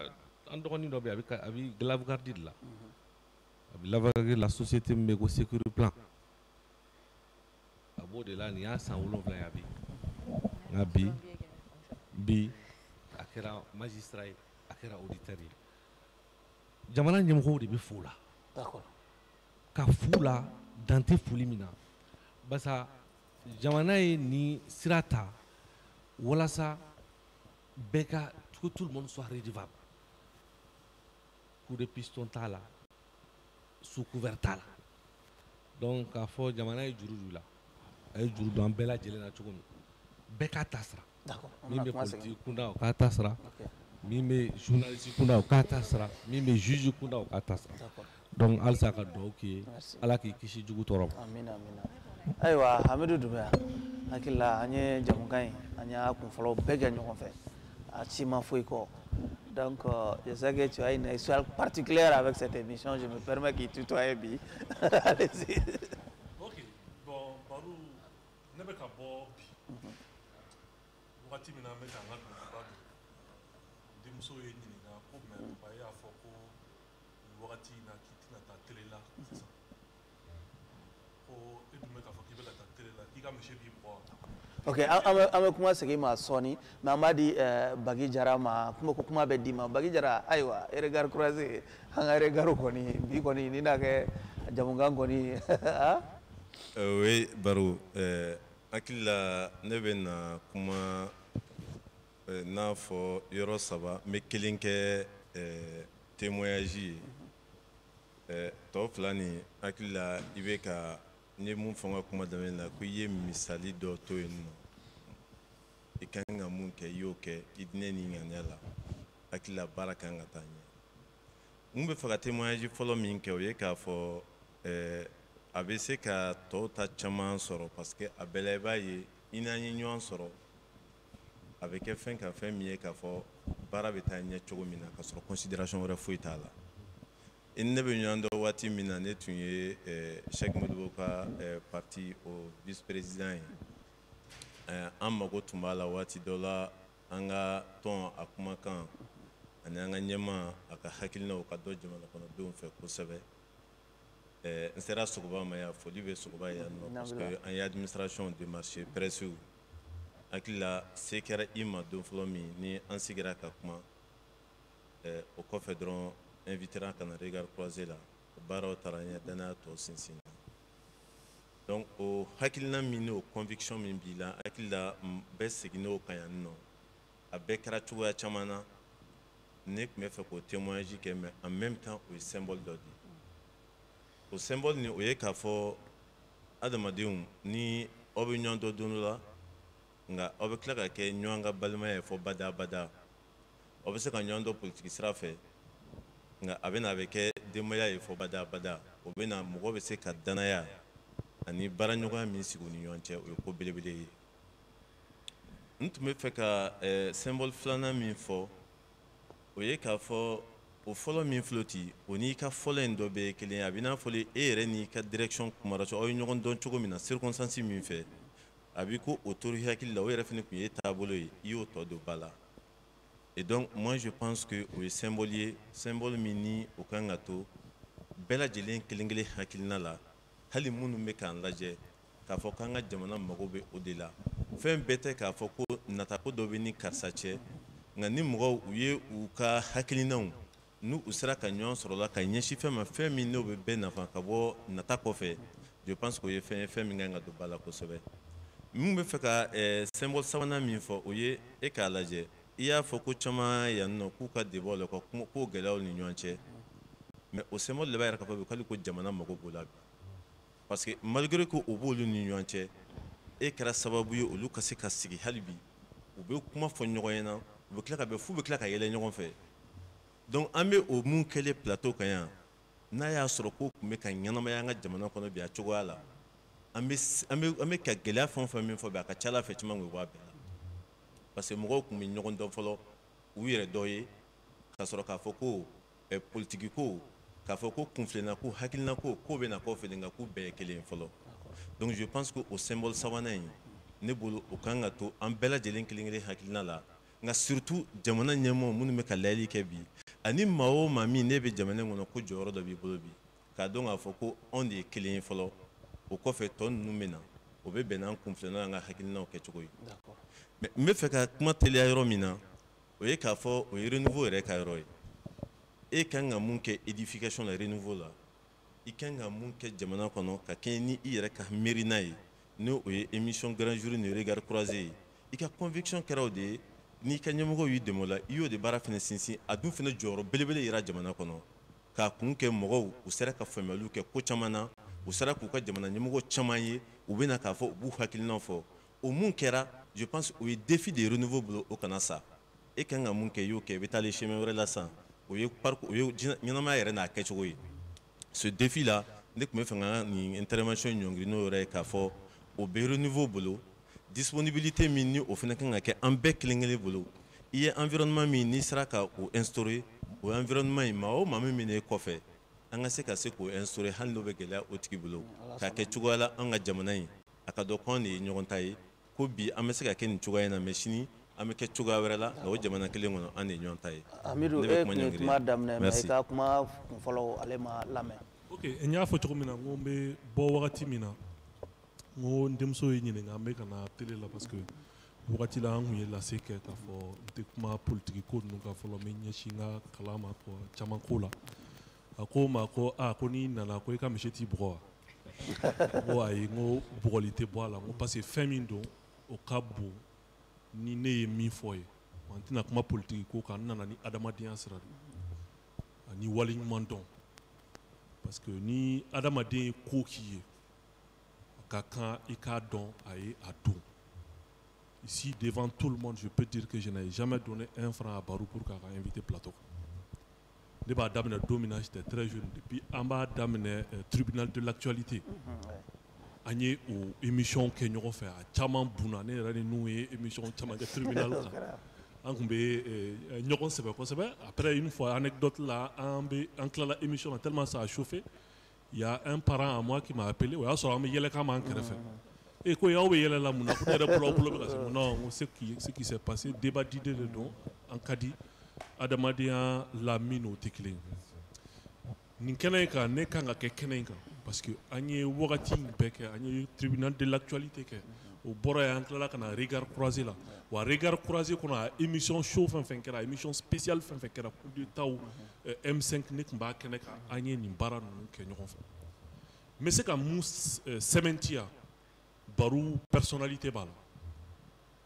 [SPEAKER 9] androni do bi avec l'avogardi là l'avogardi la société mégo sécurité plan abo de là ni a 100 plan ya bi ngabi bi akera magistrat akera auditeur jamana nyamko de be fola
[SPEAKER 1] D'accord.
[SPEAKER 9] ka fula dante fulimina basa jamana ye ni sirata walasa beka que tout le monde soit redevable coup de piston tala sous couvert tala donc a fo jamana ye juru la ay juru dans bela jelena chukumi beka tasra
[SPEAKER 1] D'accord.
[SPEAKER 9] mime politique kunda ka tasra mime journaliste kunda ka tasra mime juge kunda ka tasra donc alsa ka do ki ala ki kisi jugu torop
[SPEAKER 1] amina amina aywa Hamidou Doumbouya hakila anye jamukan anya kun folo bega ɲɔgɔn fɛ a ci ma foyi kɔ donc je sais que tu as une histoire particulière avec cette émission, je me permets qu'il tutoie bi allez-y.
[SPEAKER 2] Ok bon Barou ne bɛ ka bɔ bi wagati min na an bɛ k'an ka dɔnkiliba don denmuso ye ɲininka ko mɛ papa y'a fɔ ko nin wagati in na k'i tɛna taa télé la sisan ko e dun bɛ k'a fɔ k'i bɛ ka taa télé la k'i ka misi b'i bɔ wa.
[SPEAKER 1] Ok, an bɛ kuma segin ma sɔɔni mais an b'a di Bagi Jara ma kuma bɛ d'i ma Bagi Jara ayiwa regard croisé an ka regard kɔni bi kɔni ni n'a kɛ jamukan kɔni
[SPEAKER 7] oui Baro hakili la ne bɛ na kuma n'a fɔ yɔrɔ saba n bɛ kelen kɛ témoignage ye tɔ fila nin hakili la i bɛ ka n ye mun fɔ n ka kuma daminɛ na ko i ye misali dɔ to yen nɔ i ka kan ka mun kɛ i y'o kɛ i dinɛ ni ŋaniya la hakili la baara kan ka taa ɲɛ n bɛ fɛ ka témoignage fɔlɔ min kɛ o ye k'a fɔ a bɛ se ka tɔw ta caman sɔrɔ parce que a bɛɛ la i b'a ye i n'an ye ɲɔgɔn sɔrɔ a bɛ kɛ fɛn kan fɛn min ye k'a fɔ baara bɛ taa ɲɛ cogo min na k'a sɔrɔ considération wɛrɛ foyi t'a la i ni ne bɛ ɲɔgɔn dɔn waati min na ne tun ye Cheikh Modibo ka parti o vice président ye an mago tun b'a la waati dɔ la an ka tɔn a kumakan ani an ka ɲɛmaa a ka hakilinaw ka dɔ jamana kɔnɔdenw fɛ kosɛbɛ n sera Sogoba ma yan foli bɛ Sogoba yan nɔ parce que an ye administration démarché presse hakili la se kɛra i ma don fɔlɔ min ni an sigira ka kuma o kɔfɛ dɔrɔn invitera ka na regard croisé la baaraw taara ɲɛ danaya tɔ sinsin donc o hakilina min n'o conviction min b'i la hakili la bɛɛ seginn'o kan yan nɔ a bɛɛ kɛra cogoya caman na ne tun bɛ fɛ k'o témoignage kɛ mais en même temps o ye symbole dɔ de o symbole nin o ye k'a fɔ adamadenw ni aw bɛ ɲɔgɔn dɔn don dɔ la nka aw bɛ tila ka kɛ ɲɔgɔn ka balimaya ye fɔ bada bada aw bɛ se ka ɲɔgɔn dɔn politique sira fɛ nka a bɛ kɛ denbaya ye fɔ bada bada o bɛ na mɔgɔ bɛ se ka danaya ani baaraɲɔgɔnya min sigi u ni ɲɔgɔn cɛ o ye ko belebele ye n tun bɛ fɛ ka symbole filanan min fɔ o ye k'a fɔ o fɔlɔ min filɛ ten o n'i ka fɔlɔ in dɔ bɛ ye kelen ye a bɛ n'a fɔ e yɛrɛ n'i ka direction kumara aw ye ɲɔgɔn dɔn cogo min na circonstance min fɛ a b'i ko o tori hakili la o yɛrɛ fana tun ye taabolo ye i y'o tɔ don ba la et donc moi je pense que o ye symbole ye symbole min ni o kan ka to bɛɛ lajɛlen kelen kelen hakilina la hali minnu bɛ k'an lajɛ k'a fɔ k'an ka jamana mago bɛ o de la fɛn bɛɛ tɛ k'a fɔ ko natako dɔ bɛ ni karisa cɛ nka ni mɔgɔw u ye u ka hakilinaw n'u sera ka ɲɔgɔn sɔrɔ la ka ɲɛsin fɛn ma fɛn min n'o bɛ bɛɛ nafa ka bɔ nata kɔfɛ je pense que o ye fɛn ye fɛn min kan ka don ba la kosɛbɛ mun bɛ fɛ ka symbole sabanan min fɔ o ye e k'a lajɛ i y'a fɔ ko caman yan nɔ k'u ka débat la ka kuma ko gɛlɛyaw ni ɲɔgɔn cɛ mais o symbole de b'a yɛrɛ k'a fɔ k'ale ko jamana mago b'o la bi parce que malgré que o b'olu ni ɲɔgɔn cɛ e kɛra sababu ye olu ka se ka sigi hali bi u bɛ kuma fɔ ɲɔgɔn ɲɛna u bɛ tila ka bɛn f'u bɛ tila ka yɛlɛ ɲɔgɔn fɛ donc an bɛ o mun kɛlen plateau kan yan n'a y'a sɔrɔ ko tun bɛ ka ɲɛnamaya an ka jamana kɔnɔ bi a cogoya la an bɛ ka gɛlɛya fɛn o fɛn min fɔ bi a ka ca ala fɛ caman bɛ bɔ a bɛɛ la parce que mɔgɔw tun bɛ ɲɔgɔn dɔn fɔlɔ u yɛrɛ dɔ ye ka sɔrɔ k'a fɔ ko politique ko k'a fɔ ko kunfilenna ko hakilina ko k'o bɛ na kɔfɛ nka k'u bɛɛ ye kelen ye fɔlɔ donc je pense que o symbole sabanan in ne bolo o kan ka to an bɛɛ lajɛlen kelen kelen hakilina la nka surtout jamana ɲɛmɔgɔ minnu bɛ ka layɛli kɛ bi ani maa o maa min ne bɛ jamana in kɔnɔ ko jɔyɔrɔ dɔ b'i bolo bi k'a dɔn k'a fɔ ko anw de ye kelen ye fɔlɔ o kɔfɛ tɔ ninnu bɛ na o bɛ bɛn n'an kunfilenna an ka hakilinaw kɛcogo ye mais n bɛ fɛ ka kuma teliya yɔrɔ min na o ye k'a fɔ o ye renouveau yɛrɛ ka yɔrɔ ye e kan ka mun kɛ édification la renouveau la i kan ka mun kɛ jamana kɔnɔ ka kɛɲɛ ni i yɛrɛ ka miirina ye n'o ye émission grand jury ni regard croisé ye i ka conviction kɛra o de ye n'i ka ɲɛmɔgɔw y'i dɛmɛ o la i y'o de baara fana sinsin a dun fana jɔyɔrɔ belebele yira jamana kɔnɔ k'a kun kɛ mɔgɔw u sera ka faamuyaliw kɛ ko caman na u sera k'u ka jamana ɲɛmɔgɔ caman ye u bɛ na k'a fɔ u b'u hakilinaw fɔ o mun kɛra je pense o ye défi de renouveau bolo o kana sa e kan ka mun kɛ i y'o kɛ i bɛ taa le chemin wɛrɛ la sisan o ye ɲɛnamaya yɛrɛ n'a kɛcogo ye ce défi là ne tun bɛ fɛ ka nin intervention ɲɔngiri n'o yɛrɛ ye k'a fɔ o bɛ renouveau bolo disponibilité min ni o fana kan ka kɛ an bɛɛ kelen kelen bolo i ye environnement min n'i sera ka o instaurer o environnement in maa o maa min bɛ e kɔfɛ an ka se k'o instaurer hali n'o bɛ gɛlɛya o tigi bolo k'a kɛ cogoya la an ka jamana in a ka dɔn ko anw de ye ɲɔgɔn ta ye ko bi an bɛ se ka kɛ nin cogoya in na mais sini an bɛ kɛ cogoya wɛrɛ la nka o jamana kelen kɔnɔ an de ye ɲɔgɔn ta ye.
[SPEAKER 1] Amidu,
[SPEAKER 7] Ne bɛ
[SPEAKER 1] e
[SPEAKER 7] kuma
[SPEAKER 1] kun ye
[SPEAKER 7] ɲɔngiri.
[SPEAKER 1] kuma daminɛ mais
[SPEAKER 7] Merci.
[SPEAKER 1] i ka kuma kun fɔlɔ ale ma lamɛn.
[SPEAKER 10] Ok, n y'a fɔ cogo min na n ko n bɛ bɔ wagati min na n ko n denmuso ye ɲininka n bɛ ka na télé la parce que wagati la an kun ye lase kɛ k'a fɔ n tɛ kuma politiki ko ninnu kan fɔlɔ n bɛ ɲɛsin n ka kalan ma caman ko la. A ko n ma ko ko n'i nana ko i ka misi t'i bugɔ wa? N ko ayi n ko bugɔli tɛ bɔ a la n ko parce que fɛn min don o ka bon ni ne ye min fɔ ye wa n tɛna kuma politiki ko kan n nana ni adamadenya sira de ani waleɲuman dɔn. Parce que ni adamaden ye ko k'i ye a ka kan i k'a dɔn a ye a don. Ici devant tout le monde je peux dire que je n'ai jamais donné un franc à Barou pour k'a ka invité plateau. Ne b'a daminɛ don min na j'étais très jeune depuis an b'a daminɛ tribunal de l'actualité. An ye o émission kɛ ɲɔgɔn fɛ a caman bunna ne yɛrɛ ni n'u ye émission caman kɛ tribunal kan. An kun bɛ ɲɔgɔn sɛbɛ kosɛbɛ. Après une fois anecdote la an tilala émission na tellement ça a chauffé. Il y a un parent à moi qui m'a appelé o y'a sɔrɔ an bɛ yɛlɛkan m'an kɛrɛfɛ. E ko y'aw bɛ yɛlɛ la mun na ko ne yɛrɛ bolo bɛ ka se non ce qui s'est passé débat d'idées de don an ka di adamadenya la min o tɛ kelen ye. Nin kɛnɛ in kan ne kan ka kɛ kɛnɛ in kan parce que an ye wagati bɛɛ kɛ an ye tribunal de l'actualité kɛ o bɔra yen an tilala ka na regard croisé la wa regard croisé kɔnɔ a émission show fɛn fɛn kɛra émission spéciale fɛn fɛn kɛra coup d'état M5 ne tun b'a kɛnɛ kan an ye nin baara ninnu kɛ ɲɔgɔn fɛ. N bɛ se ka mun sɛmɛntiya Barou personnalité b'a la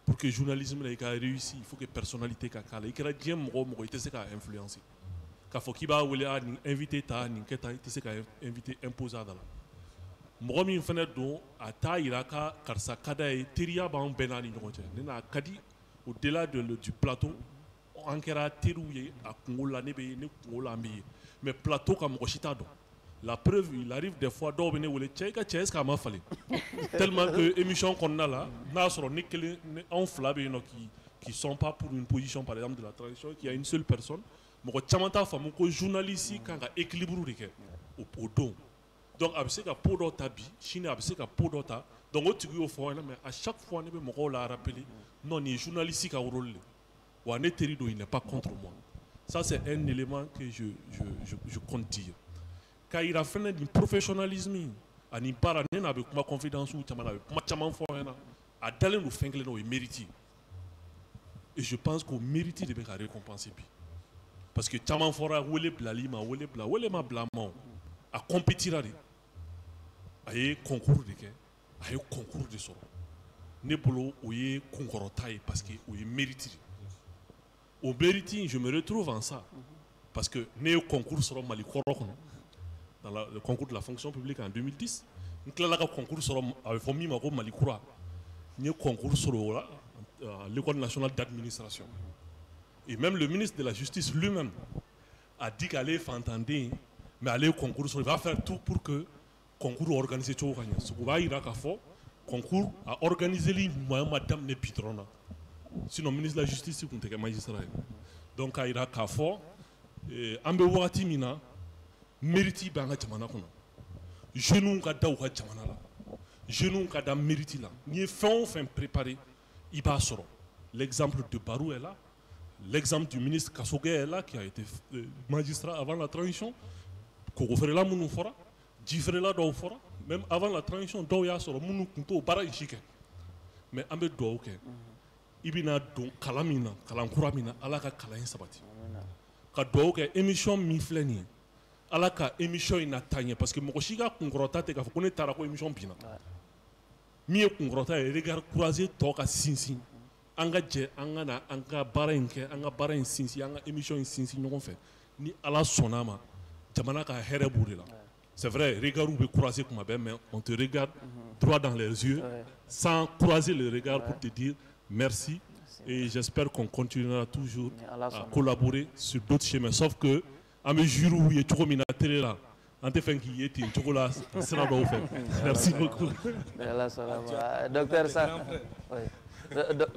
[SPEAKER 10] pour que journalisme la i ka réussir il faut que personnalité ka k'a la i kɛra diɲɛ mɔgɔ o mɔgɔ i tɛ se k'a influencer k'a fɔ k'i b'a wele nin invité ta nin kɛ tan i tɛ se ka invité imposer a da la. Mɔgɔ min fana don a t'a yira ka karisa ka d'a ye teriya b'an bɛɛ n'a ni ɲɔgɔn cɛ ne n'a ka di au delà du plateau an kɛra teriw ye a kungo la ne bɛ yen ne kungo la an bɛ yen mais plateau kan mɔgɔ si t'a dɔn. La preuve, il arrive des fois dɔw bɛ ne wele cɛ i ka cɛ est-ce que a ma falen tellement que émission kɔnɔna la n'a sɔrɔ ne kelen anw fila bɛ yen nɔ qui sont pas pour une position par exemple de la transition qu'il y a une seule personne mɔgɔ caman t'a faamu ko journaliste kan ka équilibre de kɛ o don donc a bɛ se ka po dɔ ta bi sini a bɛ se ka po dɔ ta donc o tigi y'o fɔ mais à chaque fois ne bɛ mɔgɔw la rappeler non nin ye journaliste ka rôle le wa ne teri don il n'est pas contre moi ça c'est un élément que je compte dire. K'a yira fɛnɛ nin professionnalisme ani baara ne n'a bɛ kuma confidence caman na a bɛ kuma caman fɔ an ɲɛna a dalen don fɛn kelen na o ye mérite et je pense qu'o mérite de bɛ ka récompenser bi parce que caman fɔra wele bilali ma wele ma bila ma o a compétira de a ye concours de kɛ a ye concours de sɔrɔ ne bolo o ye kunkɔrɔta ye parce que o ye mérite de o mérite je me retrouve en ça parce que ne ye concours sɔrɔ Mali kɔrɔ kɔnɔ dans le concours de la fonction publique en 2010 n tilala ka concours sɔrɔ a bɛ fɔ min ma ko Mali kura n ye concours sɔrɔ o la à l'école nationale d'administration et même le ministre de la justice lui-même a dit qu'ale ye fantanden mais ale ye concours sɔrɔ il va faire tout pour que concours organiser cogo ka ɲɛ o b'a yira k'a fɔ concours a organiseli ɲuman ma daminɛ bi dɔrɔn na sinon ministre de la justice tun tɛ kɛ magistrat ye donc k'a yira k'a fɔ an bɛ wagati min na mérite b'an ka jamana kɔnɔ jeunes ka da u ka jamana la jeunes ka da mérite la n'i ye fɛn o fɛn préparé i b'a sɔrɔ l'exemple de Barou est là l'exemple du ministre Kassogué est là qui a été magistrat avant la transition kogofeerela minnu fɔra jifeerela dɔw fɔra même avant la transition dɔw y'a sɔrɔ minnu tun t'o baara in si kɛ mais an bɛ dugawu kɛ i bɛna don kalan min na kalan kura min na Ala ka kalan in sabati ka dugawu kɛ émission min filɛ nin ye Ala ka émission in na taa ɲɛ parce que mɔgɔ si ka kunkɔrɔta tɛ k'a fɔ ko ne taara ko émission binna min ye kunkɔrɔta ye regard croisé tɔ ka sinsin an ka jɛ an ka na an ka baara in kɛ an ka baara in sinsin an ka émission in sinsin ɲɔgɔn fɛ ni Ala sɔnn'a ma jamana ka hɛrɛ b'o de la c'est vrai regards bɛ croiser kuma bɛɛ mais on te regarde droit dans les yeux sans croiser le regard pour te dire merci et j'espère qu'on continuera toujours à collaborer sur d'autres chemins sauf que an bɛ jury ye cogo min na télé la an tɛ fɛn k'i ye ten cogo la sira dɔw fɛ merci beaucoup.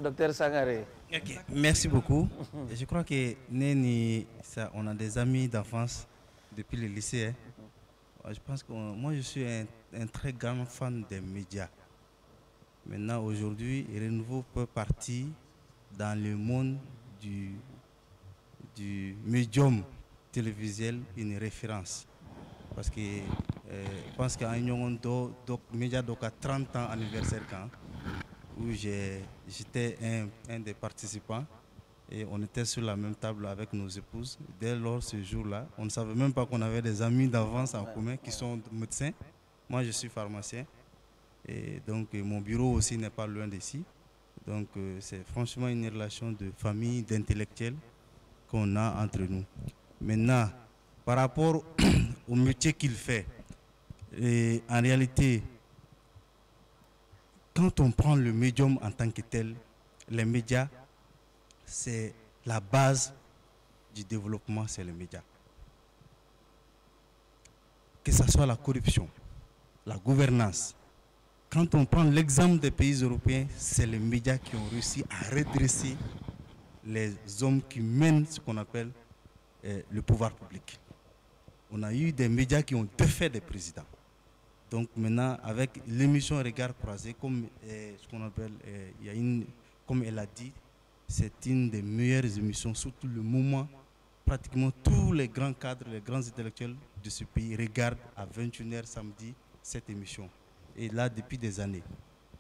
[SPEAKER 1] Docteur Sangaré.
[SPEAKER 8] Okay. Merci beaucoup. Je crois que Néni, on a des amis d'enfance depuis le lycée. Je pense que moi je suis un très grand fan des médias. Maintenant aujourd'hui, Renouveau peut partir dans le monde du médium télévisuel une référence. Parce que je pense qu'à un média donc à 30 ans anniversaire quand, où j'étais un des participants et on était sur la même table avec nos épouses. Dès lors, ce jour-là, on ne savait même pas qu'on avait des amis d'avance en commun qui sont médecins. Moi, je suis pharmacien et donc mon bureau aussi n'est pas loin d'ici. Donc c'est franchement une relation de famille, d'intellectuels qu'on a entre nous. Maintenant, par rapport au métier qu'il fait, et en réalité, quand on prend le médium en tant que tel, les médias, c'est la base du développement, c'est les médias. Que ce soit la corruption, la gouvernance. Quand on prend l'exemple des pays européens, c'est les médias qui ont réussi à redresser les hommes qui mènent ce qu'on appelle le pouvoir public. On a eu des médias qui ont défait des présidents. Donc maintenant, avec l'émission Regard croisé, comme ce qu'on appelle, comme elle a dit, c'est une des meilleures émissions, surtout le moment, pratiquement tous les grands cadres, les grands intellectuels de ce pays regardent à 21h samedi cette émission. Et là, depuis des années.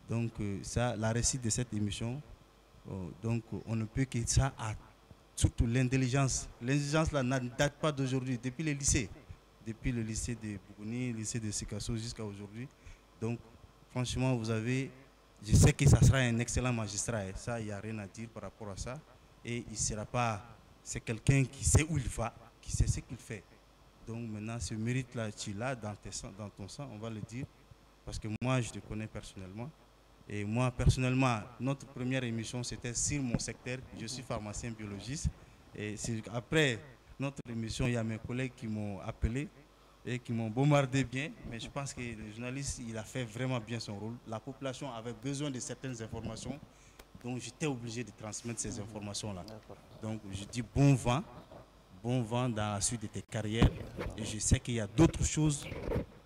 [SPEAKER 8] Donc ça, la réussite de cette émission, donc on ne peut que ça à surtout l'intelligence. L'intelligence là ne date pas d'aujourd'hui, depuis les lycées. Depuis le lycée de Bougouni, le lycée de Sikasso jusqu'à aujourd'hui. Donc, franchement, vous avez... Je sais que ça sera un excellent magistrat. Et ça, il n'y a rien à dire par rapport à ça. Et il ne sera pas... C'est quelqu'un qui sait où il va, qui sait ce qu'il fait. Donc, maintenant, ce mérite-là, tu l'as dans ton sang, on va le dire. Parce que moi, je te connais personnellement. Et moi, personnellement, notre première émission, c'était sur mon secteur. Je suis pharmacien biologiste. Et après notre émission, il y a mes collègues qui m'ont appelé et qui m'ont bombardé bien. Mais je pense que le journaliste, il a fait vraiment bien son rôle. La population avait besoin de certaines informations. Donc, j'étais obligé de transmettre ces informations-là. Donc, je dis bon vent dans la suite de tes carrières. Et je sais qu'il y a d'autres choses,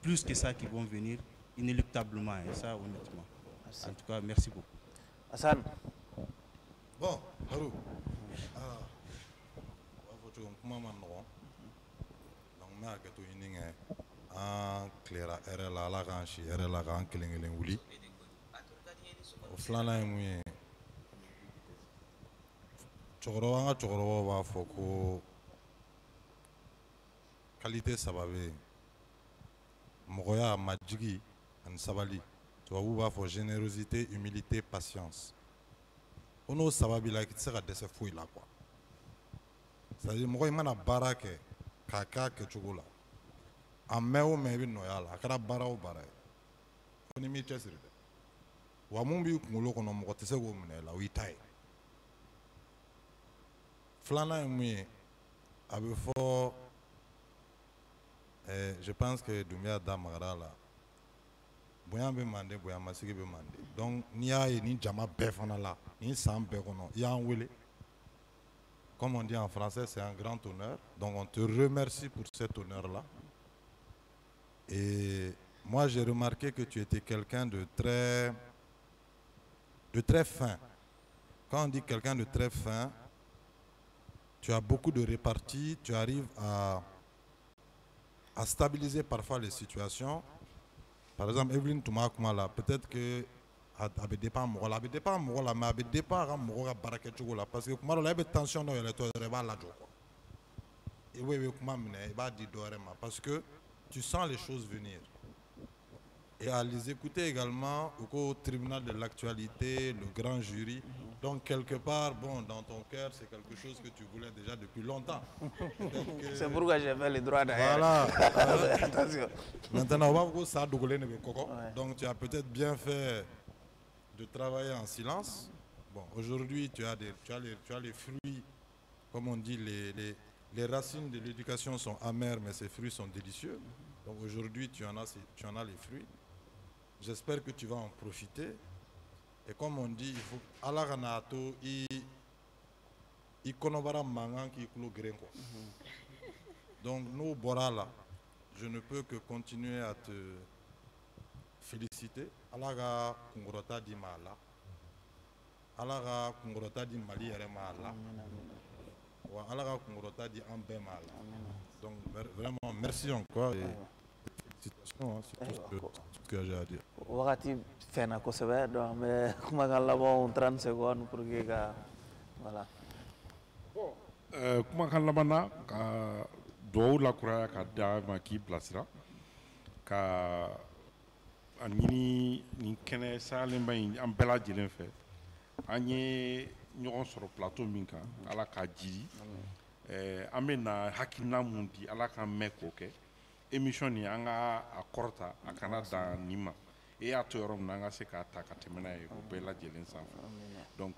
[SPEAKER 8] plus que ça, qui vont venir inéluctablement. Et ça, honnêtement. En tout cas, merci beaucoup.
[SPEAKER 1] Hassan.
[SPEAKER 11] Bon, Harou. Kuma ma nɔgɔn donc n bɛ hakɛto ɲini kɛ an tilela hɛrɛ la ala k'an si hɛrɛ la k'an kelen kelen wuli o filanan ye mun ye an ka cɛkɔrɔbaw b'a fɔ ko qualité saba bɛ yen mɔgɔya majigi ani sabali tubabuw b'a fɔ générosité humilité patience o n'o saba b'i la i tɛ se ka dɛsɛ foyi la quoi. C'est-à-dire mɔgɔ i mana baara kɛ k'a k'a kɛcogo la a mɛn o mɛn i bɛ nɔya la a kɛra baara o baara ye fo ni m'i cɛsiri dɛ wa mun b'i kunkolo kɔnɔ mɔgɔ tɛ se k'o minɛ i la o y'i ta ye filanan ye mun ye a bɛ fɔ je pense que Doumbia da magara la bonya bɛ mande bonya masigi bɛ mande donc n'i y'a ye ni jama bɛɛ fana la ni san bɛɛ kɔnɔ i y'an wele. Comme on dit en français, c'est un grand honneur. Donc on te remercie pour cet honneur-là. Et moi, j'ai remarqué que tu étais quelqu'un de très fin. Quand on dit quelqu'un de très fin, tu as beaucoup de répartie, tu arrives à stabiliser parfois les situations. Par exemple, Evelyne Toumakoumala, peut-être que a bɛ dépend mɔgɔ la, a bɛ dépend mɔgɔ la, mais a bɛ dépend a ka mɔgɔ ka baara kɛcogo la parce que kuma dɔ la e bɛ tension dɔ yɛlɛtɔ dɔrɔn i b'a lajɔ quoi. Et oui, i bɛ kuma minɛ i b'a di dɔ wɛrɛ ma parce que tu sens les choses venir. Et à les écouter également au tribunal de l'actualité, le grand jury. Donc quelque part, bon, dans ton cœur, c'est quelque chose que tu voulais déjà depuis longtemps.
[SPEAKER 1] C'est pourquoi j'avais le droit d'ailleurs.
[SPEAKER 11] Voilà.
[SPEAKER 1] Attention.
[SPEAKER 11] Maintenant, on va voir ça. Donc tu as peut-être bien fait de travailler en silence. Bon, aujourd'hui, tu as les fruits, comme on dit, les racines de l'éducation sont amères, mais ces fruits sont délicieux. Donc aujourd'hui, tu en as les fruits. J'espère que tu vas en profiter. Et comme on dit, il faut Allah Ranato i konobara mangan ki kulo grenko. Donc nous bora là, je ne peux que continuer à te féliciter. Allah ga kungorota di mala. ala ka kunkɔrɔta di Mali yɛrɛ ma a la wa ala ka kunkɔrɔta di an bɛɛ ma a la donc vraiment merci encore et félicitations, c'est tout ce que j'ai à dire.
[SPEAKER 1] Wagati fɛnna kosɛbɛ donc an bɛ kumakan labanw 30 secondes pour que ka voilà.
[SPEAKER 2] kumakan laban na ka duwawu lakuraya ka da ma k'i bilasira ka a ɲini nin kɛnɛ sayalenba in an bɛɛ lajɛlen fɛ an ye ɲɔgɔn sɔrɔ plateau min kan ala k'a jiri an bɛ na hakilina mun di ala k'an mɛn k'o kɛ émission nin an ka a kɔrɔta a kana dan nin ma e y'a to yɔrɔ min na an ka se k'a ta ka tɛmɛ n'a ye o bɛɛ lajɛlen sanfɛ donc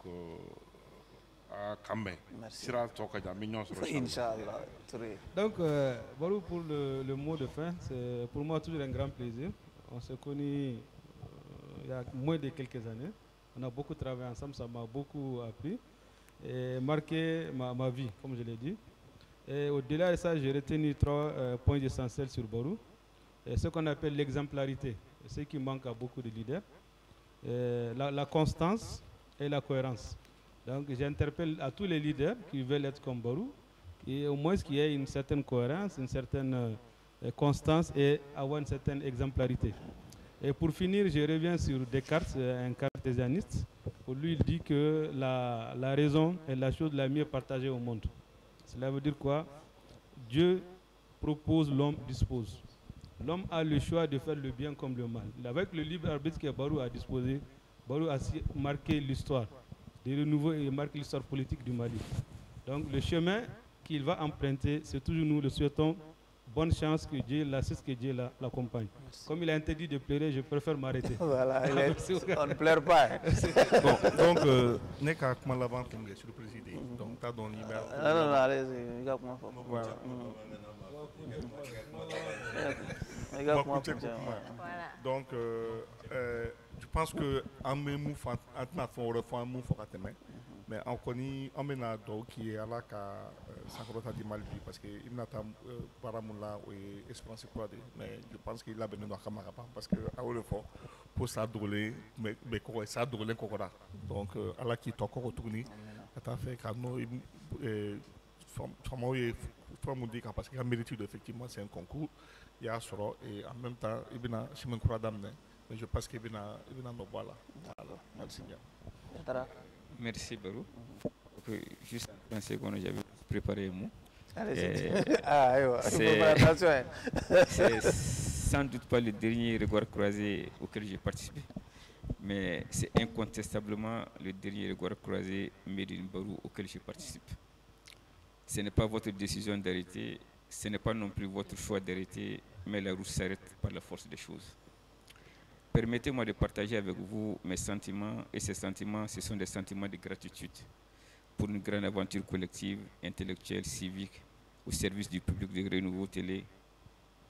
[SPEAKER 2] k'an bɛn sira tɔ ka jan an bɛ ɲɔgɔn sɔrɔ
[SPEAKER 1] Inch'Allah. Touré.
[SPEAKER 3] Donc, Barou, pour le mot de fin, c'est pour moi toujours un grand plaisir. On s'est connus il y a moins de quelques années. On a beaucoup travaillé ensemble, ça m'a beaucoup appris et marqué ma vie, comme je l'ai dit. Et au-delà de ça, j'ai retenu 3 points essentiels sur Barou. Ce qu'on appelle l'exemplarité, ce qui manque à beaucoup de leaders, la constance et la cohérence. Donc j'interpelle à tous les leaders qui veulent être comme Barou, et au moins qu'il y ait une certaine cohérence, une certaine constance et avoir une certaine exemplarité. Et pour finir, je reviens sur Descartes, un cartésianiste. Pour lui, il dit que la raison est la chose la mieux partagée au monde. Cela veut dire quoi? Dieu propose, l'homme dispose. L'homme a le choix de faire le bien comme le mal. Avec le libre arbitre que Barou a disposé, Barou a marqué l'histoire de renouveau et marqué l'histoire politique du Mali. Donc le chemin qu'il va emprunter, c'est toujours nous le souhaitons. Bonne chance, que Dieu l'assiste, que Dieu l'accompagne. Comme il a interdit de pleurer, je préfère m'arrêter.
[SPEAKER 1] Voilà, on ne pleure pas.
[SPEAKER 4] Bon, donc, n'est qu'à comment l'avant sur le président. Donc, tu as donné l'email.
[SPEAKER 1] Non, allez-y,
[SPEAKER 4] voilà. Donc, je pense que en même mais on connaît on mena do qui est à la ka sankrota di Mali parce que il n'a pas paramula et espérance quoi mais je pense qu'il a besoin de camara parce que à le fort pour ça drôler mais quoi ça drôler quoi donc à la qui toko retourner à fait car nous forme dit parce que la méritude effectivement c'est un concours il y a solo et en même temps il vient chemin croix d'amener mais je pense qu'il vient nos voilà merci bien.
[SPEAKER 5] Merci Barou. Juste un seconde, j'avais préparé un mot. C'est sans doute pas le dernier regard croisé auquel j'ai participé, mais c'est incontestablement le dernier regard croisé Médine Barou auquel je participe. Ce n'est pas votre décision d'arrêter, ce n'est pas non plus votre choix d'arrêter, mais la route s'arrête par la force des choses. Permettez-moi de partager avec vous mes sentiments, et ces sentiments, ce sont des sentiments de gratitude pour une grande aventure collective, intellectuelle, civique, au service du public de Renouveau Télé.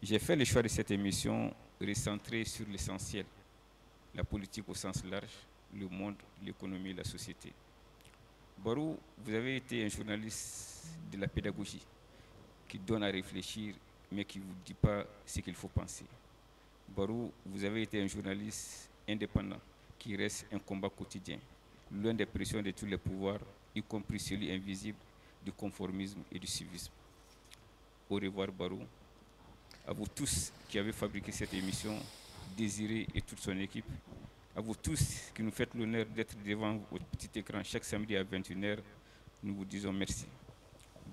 [SPEAKER 5] J'ai fait le choix de cette émission recentrée sur l'essentiel, la politique au sens large, le monde, l'économie, la société. Barou, vous avez été un journaliste de la pédagogie qui donne à réfléchir, mais qui ne vous dit pas ce qu'il faut penser. Barou, vous avez été un journaliste indépendant qui reste un combat quotidien, loin des pressions de tous les pouvoirs, y compris celui invisible du conformisme et du civisme. Au revoir Barou. À vous tous qui avez fabriqué cette émission, Désiré et toute son équipe, à vous tous qui nous faites l'honneur d'être devant votre petit écran chaque samedi à 21h, nous vous disons merci.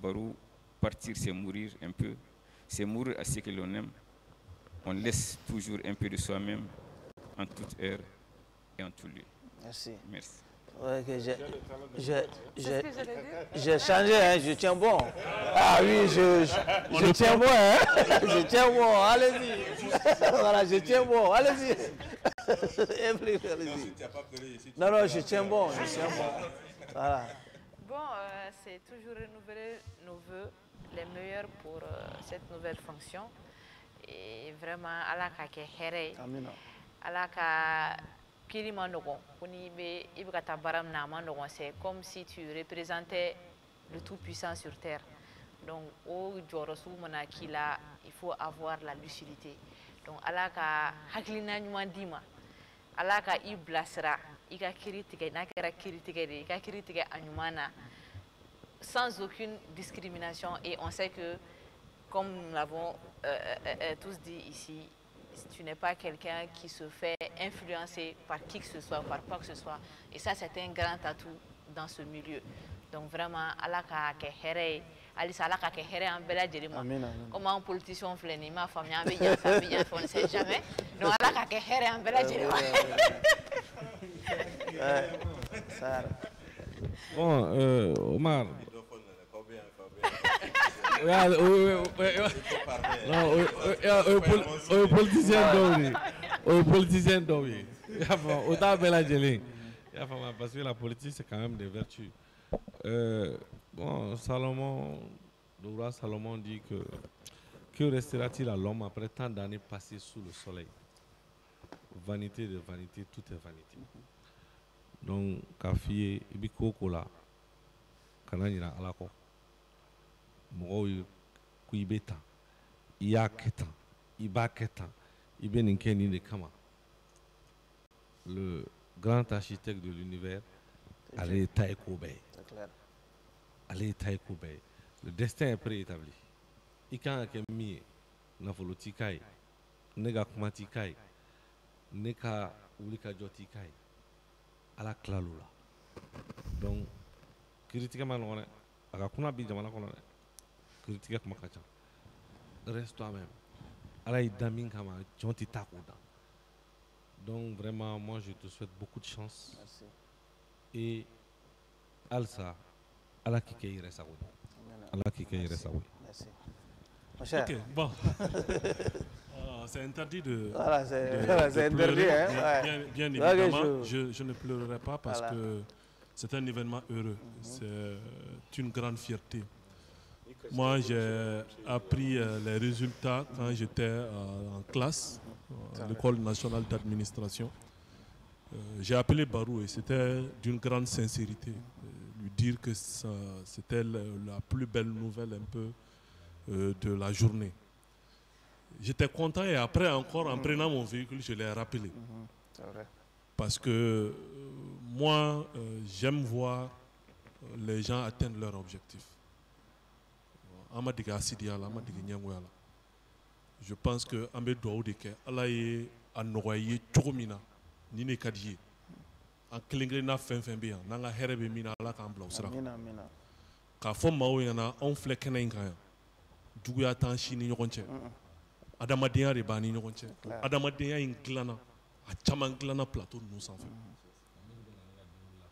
[SPEAKER 5] Barou, partir c'est mourir un peu, c'est mourir à ce que l'on aime. On laisse toujours un peu de soi-même en toute heure et en tout lieu.
[SPEAKER 1] Merci.
[SPEAKER 5] Merci.
[SPEAKER 1] Ouais, j'ai changé, hein, je tiens bon. Ah oui, je tiens bon, hein. Je tiens bon, allez-y. Voilà, je tiens bon, allez-y. Non, non, je tiens bon, je tiens bon. Voilà.
[SPEAKER 6] Bon, c'est toujours renouveler nos voeux, les meilleurs pour cette nouvelle fonction. Et vraiment, ala ka ke here.
[SPEAKER 1] Amina.
[SPEAKER 6] Ala ka kilima nogon. Kuni be ibgata baram na ma nogon. C'est comme si tu représentais le Tout-Puissant sur terre. Donc, au jorosu mana kila, il faut avoir la lucidité. Donc, ala ka haklina nyuma dima. Ala ka iblasra. i ka kiiri tigɛ n'a kɛra kiiri tigɛ de ye i ka kiiri tigɛ a ɲuman na sans aucune discrimination. Et on sait que, comme nous l'avons tous dit ici, tu n'es pas quelqu'un qui se fait influencer par qui que ce soit, par quoi que ce soit. Et ça, c'est un grand atout dans ce milieu. Donc vraiment, Allah ka ke here, Alisa Allah ka ke here en bela jelima. Comme un politicien flâné, ma famille a bien fait, on ne sait jamais. Donc Allah ka ke here en bela jelima.
[SPEAKER 9] Bon, Omar. Politicien d'Ovi. Autant Bella Jelling. Parce que la politique, c'est quand même des vertus. Bon, Salomon, le roi Salomon dit que restera-t-il à l'homme après tant d'années passées sous le soleil? Vanité de vanité, tout est vanité. Donc, Kafi, Ibiko Kola, Kananira Alako. Mɔgɔw k'i bɛ tan i y'a kɛ tan i b'a kɛ tan i bɛ nin kɛ nin de kama. Le grand architecte de l'univers, ale ye ta ye ko bɛɛ ye. Ale ye ta ye ko bɛɛ ye. Le destin est préétabli. I kan ka kɛ min ye nafolo t'i ka ye ne ka kuma t'i ka ye ne ka wulikajɔ t'i ka ye Ala tilal'o la. Donc kiiritigɛ ma nɔgɔn dɛ a ka kunna bi jamana kɔnɔ dɛ. Reste toi-même. Allah est d'amin kama, jonti takuda. Donc vraiment, moi je te souhaite beaucoup de chance.
[SPEAKER 1] Merci.
[SPEAKER 9] Et Alsa, Allah qui kei resaoui. Allah qui kei resaoui.
[SPEAKER 1] Merci. Mon cher.
[SPEAKER 10] Ok, bon. C'est interdit de.
[SPEAKER 1] Voilà, c'est interdit. Hein,
[SPEAKER 10] bien évidemment, je ne pleurerai pas parce que c'est un événement heureux. C'est une grande fierté. Moi, j'ai appris les résultats quand j'étais en classe, à l'École nationale d'administration. J'ai appelé Barou et c'était d'une grande sincérité. Lui dire que c'était la plus belle nouvelle un peu de la journée. J'étais content et après encore, en prenant mon véhicule, je l'ai rappelé.
[SPEAKER 1] C'est vrai.
[SPEAKER 10] Parce que moi, j'aime voir les gens atteindre leur objectif. Je pense que Ambe Douaoudeke, Allah est à Noraye Choromina, Nine Kadie, en Klingrena Fenfembe, Nanga Herebe Mina, la Camblosra. Kafom Maoyana, on flekenenga, Duya Tanchini Yonche, Adamadia Rebani Yonche, Adamadia in Glana, a Chamanglana plateau nous en fait.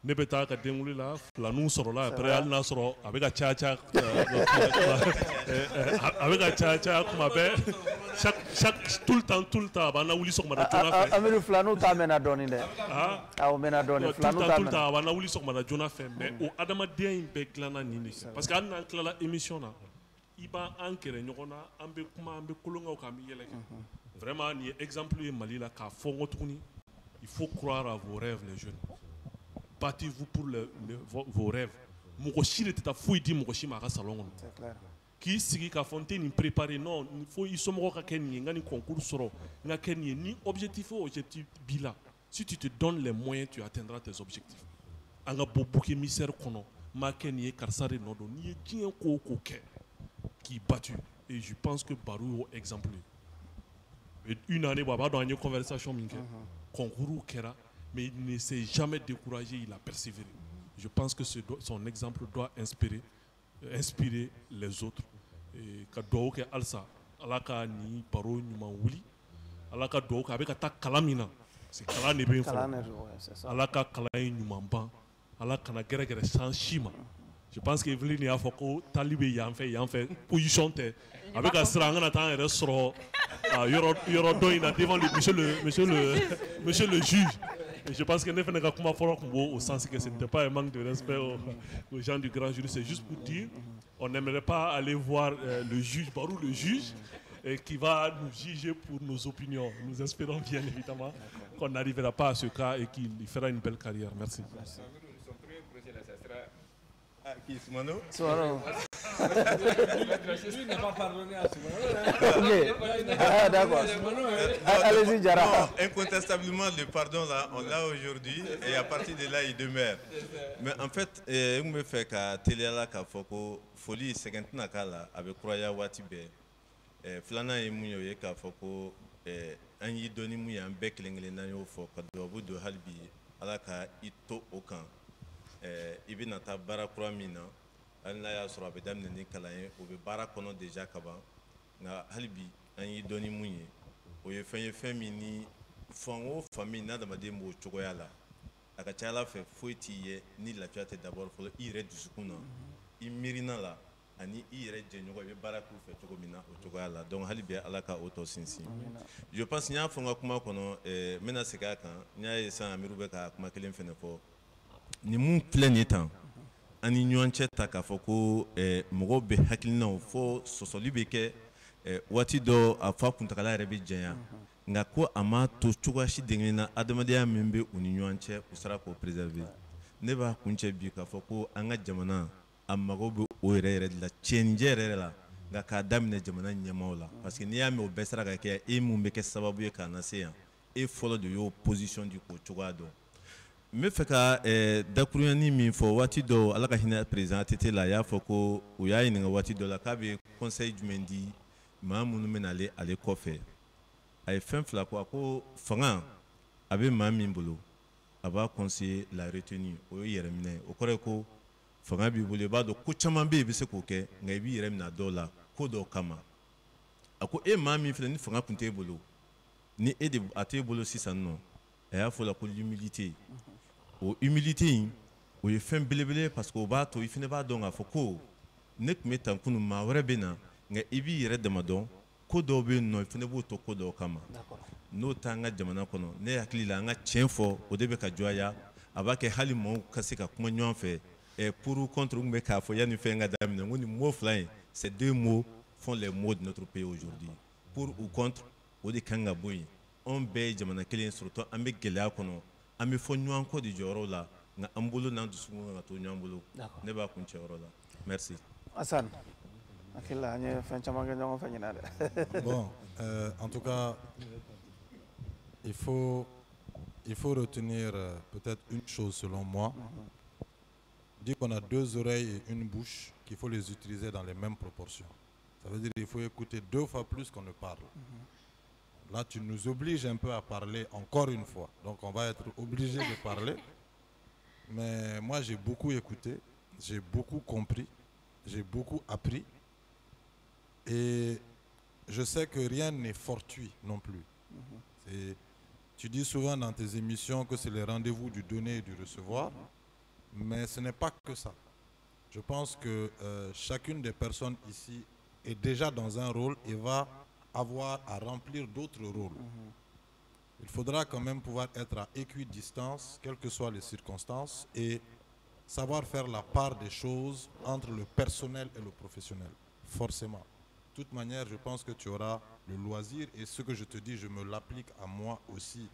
[SPEAKER 10] Ne peut pas démolir là, la nous sera là, après elle n'a sera avec un tcha avec un tcha comme appelle, tout le temps, on a voulu sur ma donne.
[SPEAKER 1] Amelu flanu ta mena donné. Ah, on mena donné. Flanu ta
[SPEAKER 10] tout le temps, on a voulu sur ma donne fait, mais au Adama dia impec là nini. Parce qu'à la émission là, il va enquêter, nous on a un peu comme un peu colonga au camion. Vraiment, ni exemple Mali là, qu'à fond retourner, il faut croire à vos rêves les jeunes. Battez-vous pour vos rêves. Mokoshi était à fouille dit Mokoshi mara salon.
[SPEAKER 1] C'est clair.
[SPEAKER 10] Qui sigi ka fontaine préparer non, il faut ils sont moko kenni ngani concours soro. Nga kenni ni objectif ou objectif bila. Si tu te donnes les moyens, tu atteindras tes objectifs. Anga bobuki misère kono, ma kenni karsare nodo ni tien ko ke qui battu et je pense que Barou est exemplaire. Une année baba dans une conversation minke. Concours kera mais il ne s'est jamais découragé, il a persévéré. Je pense que son exemple doit inspirer les autres. Et quand que Alsa, alaka ni paro nyuma wuli, alaka doka avec attaque kalamina, c'est kala ne bien fort. Alaka kala nyuma ban, alaka na gere gere sans shima. Je pense que Evelyne y a foko talibé y a fait position te avec un strang na temps et restro yoro doina devant le monsieur le juge. Et je pense que ne fait pas au sens que ce n'était pas un manque de respect aux gens du grand jury. C'est juste pour dire on n'aimerait pas aller voir le juge, Barou le juge, qui va nous juger pour nos opinions. Nous espérons bien évidemment qu'on n'arrivera pas à ce cas et qu'il fera une belle carrière. Merci.
[SPEAKER 5] Son premier projet là, ça sera
[SPEAKER 7] Qui, Soumano?
[SPEAKER 1] Soumano.
[SPEAKER 9] Lui n'a pas pardonné à Soumano.
[SPEAKER 1] Ok. Ah, d'accord. Allez-y, Jara.
[SPEAKER 7] Incontestablement, le pardon, là, on l'a aujourd'hui et à partir de là, il demeure. Mais en fait, on me fait qu'à télé là, qu'à Foko, folie, c'est quand on a là, avec Croya Watibe. Flana et Mouyo, qu'à Foko, un y donne Mouya, un bec, l'englénanio, Foko, de Wabu de Halbi, à la ka ito au camp. Ibi nata bara kura min na hali n'a y'a sɔrɔ a bɛ daminɛ ni kalan ye o bɛ baara kɔnɔ déjà ka ban nka hali bi an y'i dɔn ni mun ye o ye fɛn min ni fan o fan min n'adamaden b'o cogoya la a ka ca ala fɛ foyi t'i ye ni lafiya tɛ d'abord fɔlɔ i yɛrɛ dusukun na i miirina la ani i yɛrɛ jɛɲɔgɔn i bɛ baara k'u fɛ cogo min na o cogoya la donc hali bi ala ka o tɔ sinsin je pense n y'a fɔ n ka kuma kɔnɔ n bɛna segin a kan n y'a ye sisan amiru bɛ ka kuma kelen fɛnɛ fɔ ni mun filɛ nin ye tan an ni ɲɔgɔn cɛ ta k'a fɔ ko mɔgɔw bɛ hakilinaw fo sɔsɔli bɛ kɛ waati dɔ a fa kuntagala yɛrɛ bɛ janya nka ko a ma to cogoya si dengelen na adamadenya min bɛ u ni ɲɔgɔn cɛ u sera k'o préserver ne b'a kun cɛ bi k'a fɔ ko an ka jamana a mago bɛ o yɛrɛ de la cɛnijɛ yɛrɛ la nka k'a daminɛ jamana ɲɛmaaw la parce que n'i y'a mɛn o bɛɛ sera ka kɛ e mun bɛ kɛ sababu ye k'a na se yan e fɔlɔ de y'o position di k'o cogoya dɔn n bɛ fɛ ka dakuruyani min fɔ waati dɔ ala ka hinɛ président ATT la a y'a fɔ ko u y'a ɲininka waati dɔ la k'a bɛ conseil jumɛn di maa minnu bɛ nale ale kɔfɛ a ye fɛn fila ko a ko fanga a bɛ maa min bolo a b'a conseiller la retenue o ye yɛrɛ minɛ o kɔrɔ ye ko fanga b'i bolo i b'a dɔn ko caman bɛ yen i bɛ se k'o kɛ nka i b'i yɛrɛ minɛ dɔw la ko dɔw kama a ko e maa min filɛ ni fanga tun t'e bolo ni e de a t'e bolo sisan nɔ a y'a fɔ la ko l'humilité o humilité in o ye fɛn belebele parce que o b'a to i fana b'a dɔn k'a fɔ ko ne tun bɛ tan kunun maa wɛrɛ bɛ na nka i b'i yɛrɛ dama dɔn ko dɔw bɛ yen nɔ i fana b'o to ko dɔw kama n'o t'an ka jamana kɔnɔ ne hakili la an ka tiɲɛ fɔ o de bɛ ka jɔya a b'a kɛ hali maaw ka se ka kuma ɲɔgɔn fɛ pour ou contre n bɛ k'a fɔ yanni fɛn ka daminɛ n ko nin mot fila in ces deux mots font les mots de notre pays aujourd'hui pour ou contre o de kan ka bɔ yen anw bɛɛ ye jamana kelen surtout an bɛ gɛlɛya kɔnɔ an bɛ fɔ ɲɔgɔn kɔ de jɔyɔrɔ la nka an bolo n'an dusukun ka to ɲɔgɔn bolo ne b'a kun cɛ yɔrɔ la merci.
[SPEAKER 1] Hassan hakili la an ye fɛn caman kɛ ɲɔgɔn fɛ ɲinan dɛ.
[SPEAKER 11] Bon, en tout cas il faut retenir peut-être une chose selon moi. Dit qu'on a deux oreilles et une bouche, qu'il faut les utiliser dans les mêmes proportions. Ça veut dire qu'il faut écouter 2 fois plus qu'on ne parle. Là, tu nous obliges un peu à parler encore une fois. Donc, on va être obligé de parler. Mais moi, j'ai beaucoup écouté, j'ai beaucoup compris, j'ai beaucoup appris. Et je sais que rien n'est fortuit non plus. Tu dis souvent dans tes émissions que c'est le rendez-vous du donner et du recevoir. Mais ce n'est pas que ça. Je pense que chacune des personnes ici est déjà dans un rôle et va avoir à remplir d'autres rôles. Il faudra quand même pouvoir être à équidistance, quelles que soient les circonstances, et savoir faire la part des choses entre le personnel et le professionnel, forcément. De toute manière, je pense que tu auras le loisir, et ce que je te dis, je me l'applique à moi aussi,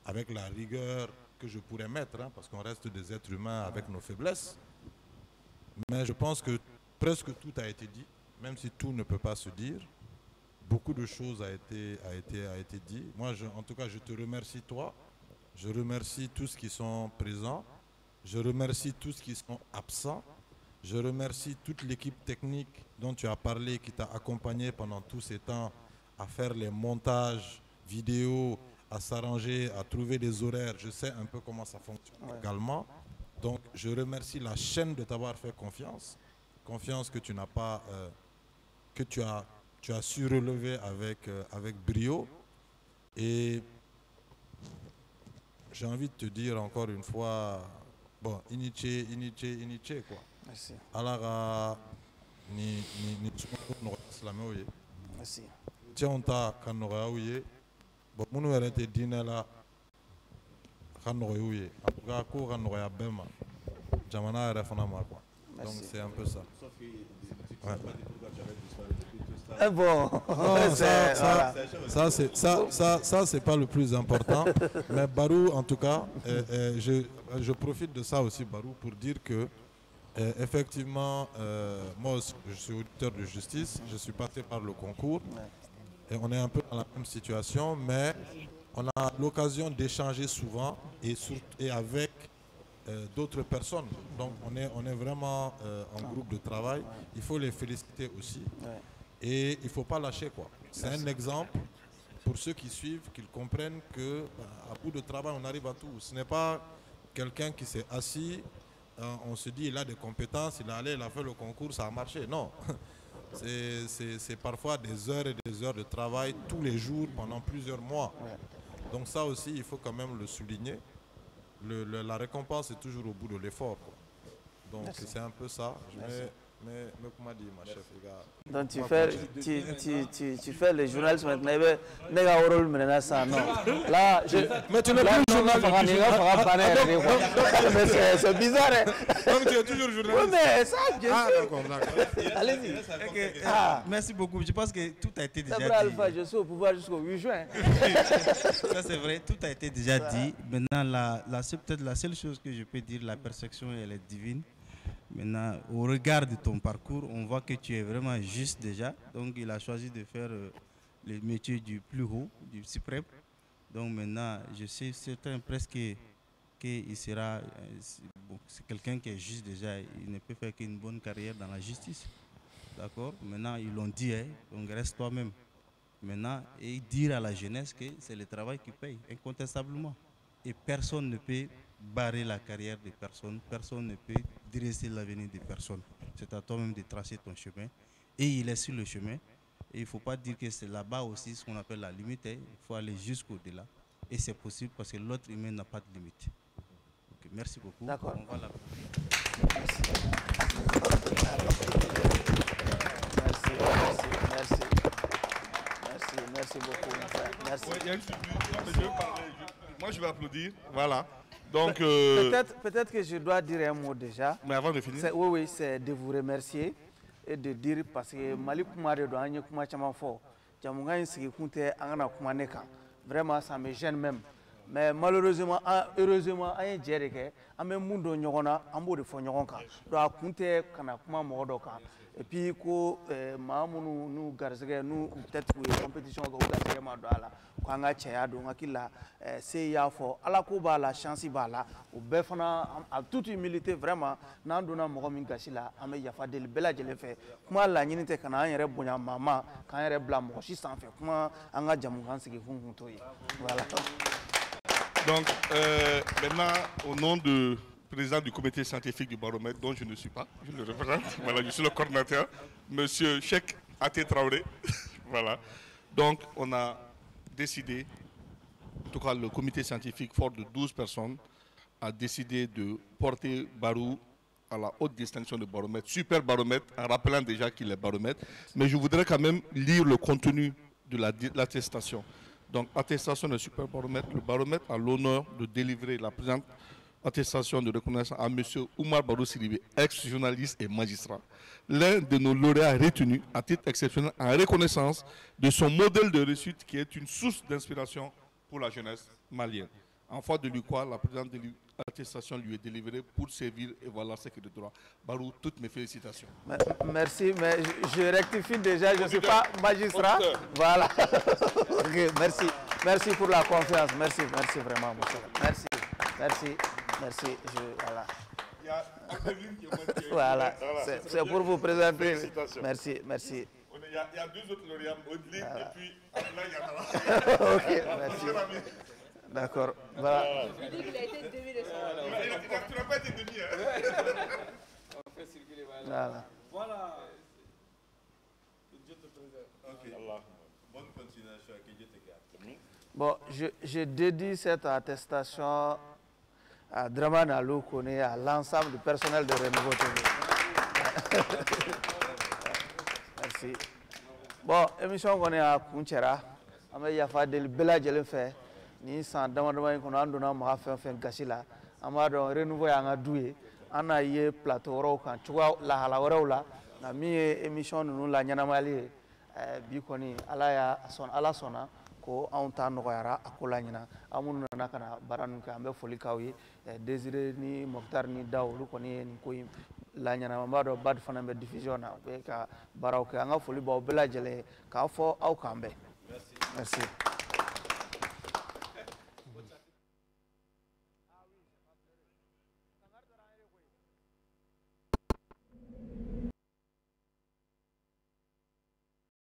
[SPEAKER 11] avec la rigueur que je pourrais mettre, hein, parce qu'on reste des êtres humains avec nos faiblesses. Mais je pense que presque tout a été dit, même si tout ne peut pas se dire. Beaucoup de choses a été dit. Moi, en tout cas, je te remercie toi. Je remercie tous qui sont présents. Je remercie tous qui sont absents. Je remercie toute l'équipe technique dont tu as parlé, qui t'a accompagné pendant tous ces temps à faire les montages vidéo, à s'arranger, à trouver des horaires. Je sais un peu comment ça fonctionne également. Donc, je remercie la chaîne de t'avoir fait confiance. Confiance que tu n'as pas... que tu as su relever avec brio. Et j'ai envie de te dire encore une fois, bon, iniche quoi.
[SPEAKER 1] Merci.
[SPEAKER 11] Alors, ni
[SPEAKER 1] Merci.
[SPEAKER 11] Tiens, on t'a kanouye. Bon, mon erreur était dîner là. Kanouye. En tout cas, quoi kanouye à Bema. Jamana est quoi. Donc c'est un peu ça. Ouais.
[SPEAKER 1] Bon,
[SPEAKER 11] ça c'est pas le plus important. Mais Barou, en tout cas, je profite de ça aussi, Barou, pour dire que Effectivement, moi aussi, je suis auditeur de justice, je suis passé par le concours et on est un peu dans la même situation, mais on a l'occasion d'échanger souvent et avec d'autres personnes. Donc on est vraiment en groupe de travail. Il faut les féliciter aussi et il ne faut pas lâcher quoi. C'est un exemple pour ceux qui suivent, qu'ils comprennent que à bout de travail on arrive à tout. Ce n'est pas quelqu'un qui s'est assis. On se dit il a des compétences, il est allé, il a fait le concours, ça a marché. Non, c'est parfois des heures et des heures de travail tous les jours pendant plusieurs mois. Donc ça aussi, il faut quand même le souligner. La récompense est toujours au bout de l'effort. Donc c'est un peu ça. Mais comment dire, ma chef, les gars.
[SPEAKER 1] Donc tu fais les journalistes maintenant. Là,
[SPEAKER 11] mais tu n'es plus journaliste.
[SPEAKER 1] C'est bizarre.
[SPEAKER 11] Donc tu es toujours journaliste.
[SPEAKER 1] Oui, mais ça, bien sûr.
[SPEAKER 11] D'accord.
[SPEAKER 1] Allez-y.
[SPEAKER 8] Merci beaucoup. Je pense que tout a été déjà dit.
[SPEAKER 1] Alpha, je suis au pouvoir jusqu'au 8 juin.
[SPEAKER 8] Ça c'est vrai, tout a été déjà dit. Maintenant, peut-être la seule chose que je peux dire, la perception elle est divine. Maintenant, au regard de ton parcours, on voit que tu es vraiment juste déjà. Donc, il a choisi de faire le métier du plus haut, du suprême. Donc, maintenant, je sais certain presque qu'il sera... c'est quelqu'un qui est juste déjà. Il ne peut faire qu'une bonne carrière dans la justice. D'accord? Maintenant, ils l'ont dit, hein, donc reste toi-même. Maintenant, et dire à la jeunesse que c'est le travail qui paye, incontestablement. Et personne ne peut barrer la carrière des personnes, personne ne peut dresser l'avenir des personnes. C'est à toi-même de tracer ton chemin. Et il est sur le chemin. Et il ne faut pas dire que c'est là-bas aussi ce qu'on appelle la limite. Il faut aller jusqu'au-delà. Et c'est possible parce que l'autre humain n'a pas de limite. Okay, merci beaucoup.
[SPEAKER 1] D'accord.
[SPEAKER 8] On va
[SPEAKER 1] Merci beaucoup. Merci.
[SPEAKER 4] Moi, je vais applaudir. Voilà. Donc,
[SPEAKER 1] peut-être que je dois dire un mot déjà.
[SPEAKER 4] Mais avant de finir.
[SPEAKER 1] Oui, c'est de vous remercier et de dire parce que Mali Kumare doit anye kuma chama fort. Jamunga insi kunte angana kuma neka. Vraiment, ça me gêne même. Mais malheureusement, heureusement, anye jereke, ame mundo nyogona, ambo de fo nyogonka. Doa kunte kana kuma modoka. Et puis, ko maamunu nu garzege nu peut-être que compétition ko garzege ma do ala ko anga cheya do ngakila c'est ya fo ala ko ba la chance ba la o be fana à toute humilité vraiment nan dona mo min gasila ame yafa del bela jele fe kuma la nyini te kana an yere bonya mama kan yere bla mo shi san fe kuma anga jamu kan sigi fun to yi voilà.
[SPEAKER 4] Donc maintenant au nom de président du comité scientifique du baromètre, dont je ne suis pas, je le représente. Voilà, je suis le coordinateur, monsieur Cheikh Até Traoré. Voilà. Donc, on a décidé, en tout cas le comité scientifique fort de 12 personnes, a décidé de porter Barou à la haute distinction de baromètre, super baromètre, en rappelant déjà qu'il est baromètre. Mais je voudrais quand même lire le contenu de l'attestation. Donc, attestation de super baromètre. Le baromètre a l'honneur de délivrer la présente attestation de reconnaissance à M. Oumar Barou Sidibé, ex-journaliste et magistrat, l'un de nos lauréats retenus à titre exceptionnel en reconnaissance de son modèle de réussite qui est une source d'inspiration pour la jeunesse malienne. En foi de lui quoi, la présente attestation lui est délivrée pour servir et voilà ce qui est de droit. Barou, toutes mes félicitations.
[SPEAKER 1] Merci, mais je rectifie déjà, je ne suis pas magistrat. Voilà. Okay, merci. Merci pour la confiance. Merci vraiment, monsieur. Merci. Voilà.
[SPEAKER 4] Il y a Angeline qui est
[SPEAKER 1] voilà, c'est pour vous présenter. Merci.
[SPEAKER 4] Il y a deux autres lauréats, Audeline et puis Abdoulaye
[SPEAKER 1] Yatara. Ok, merci. D'accord. Voilà.
[SPEAKER 6] Il dit qu'il a été demi de ça.
[SPEAKER 4] Tu n'as pas été demi.
[SPEAKER 3] On fait circuler.
[SPEAKER 1] Voilà.
[SPEAKER 4] Dieu te préserve. Ok. Allah. Bonne continuation. Que Dieu te garde.
[SPEAKER 1] Bon, je dédie cette attestation à Dramane Aloukoune et à l'ensemble du personnel de Renouveau TV. Merci. Bon, émission qu'on est à Kunchera, on a fait des belles jeunes faits. Ni sans demander qu'on a donné à faire gâchila. On a renouveau à doué. On a eu plateau roca, tu vois la halaola. La mi émission nous la nyanamali. Bikoni alaya son alasona. Ko anw ta nɔgɔyara a ko la ɲina an minnu nana ka na baara ninnu kɛ an bɛ foli k'aw ye Désiré ni Mokhtar ni Daw olu kɔni ye nin ko in la ɲanama n b'a dɔn bad fana bɛ division na u bɛ ka baaraw kɛ an ka foli b'aw bɛɛ lajɛlen k'a fɔ aw k'an bɛn merci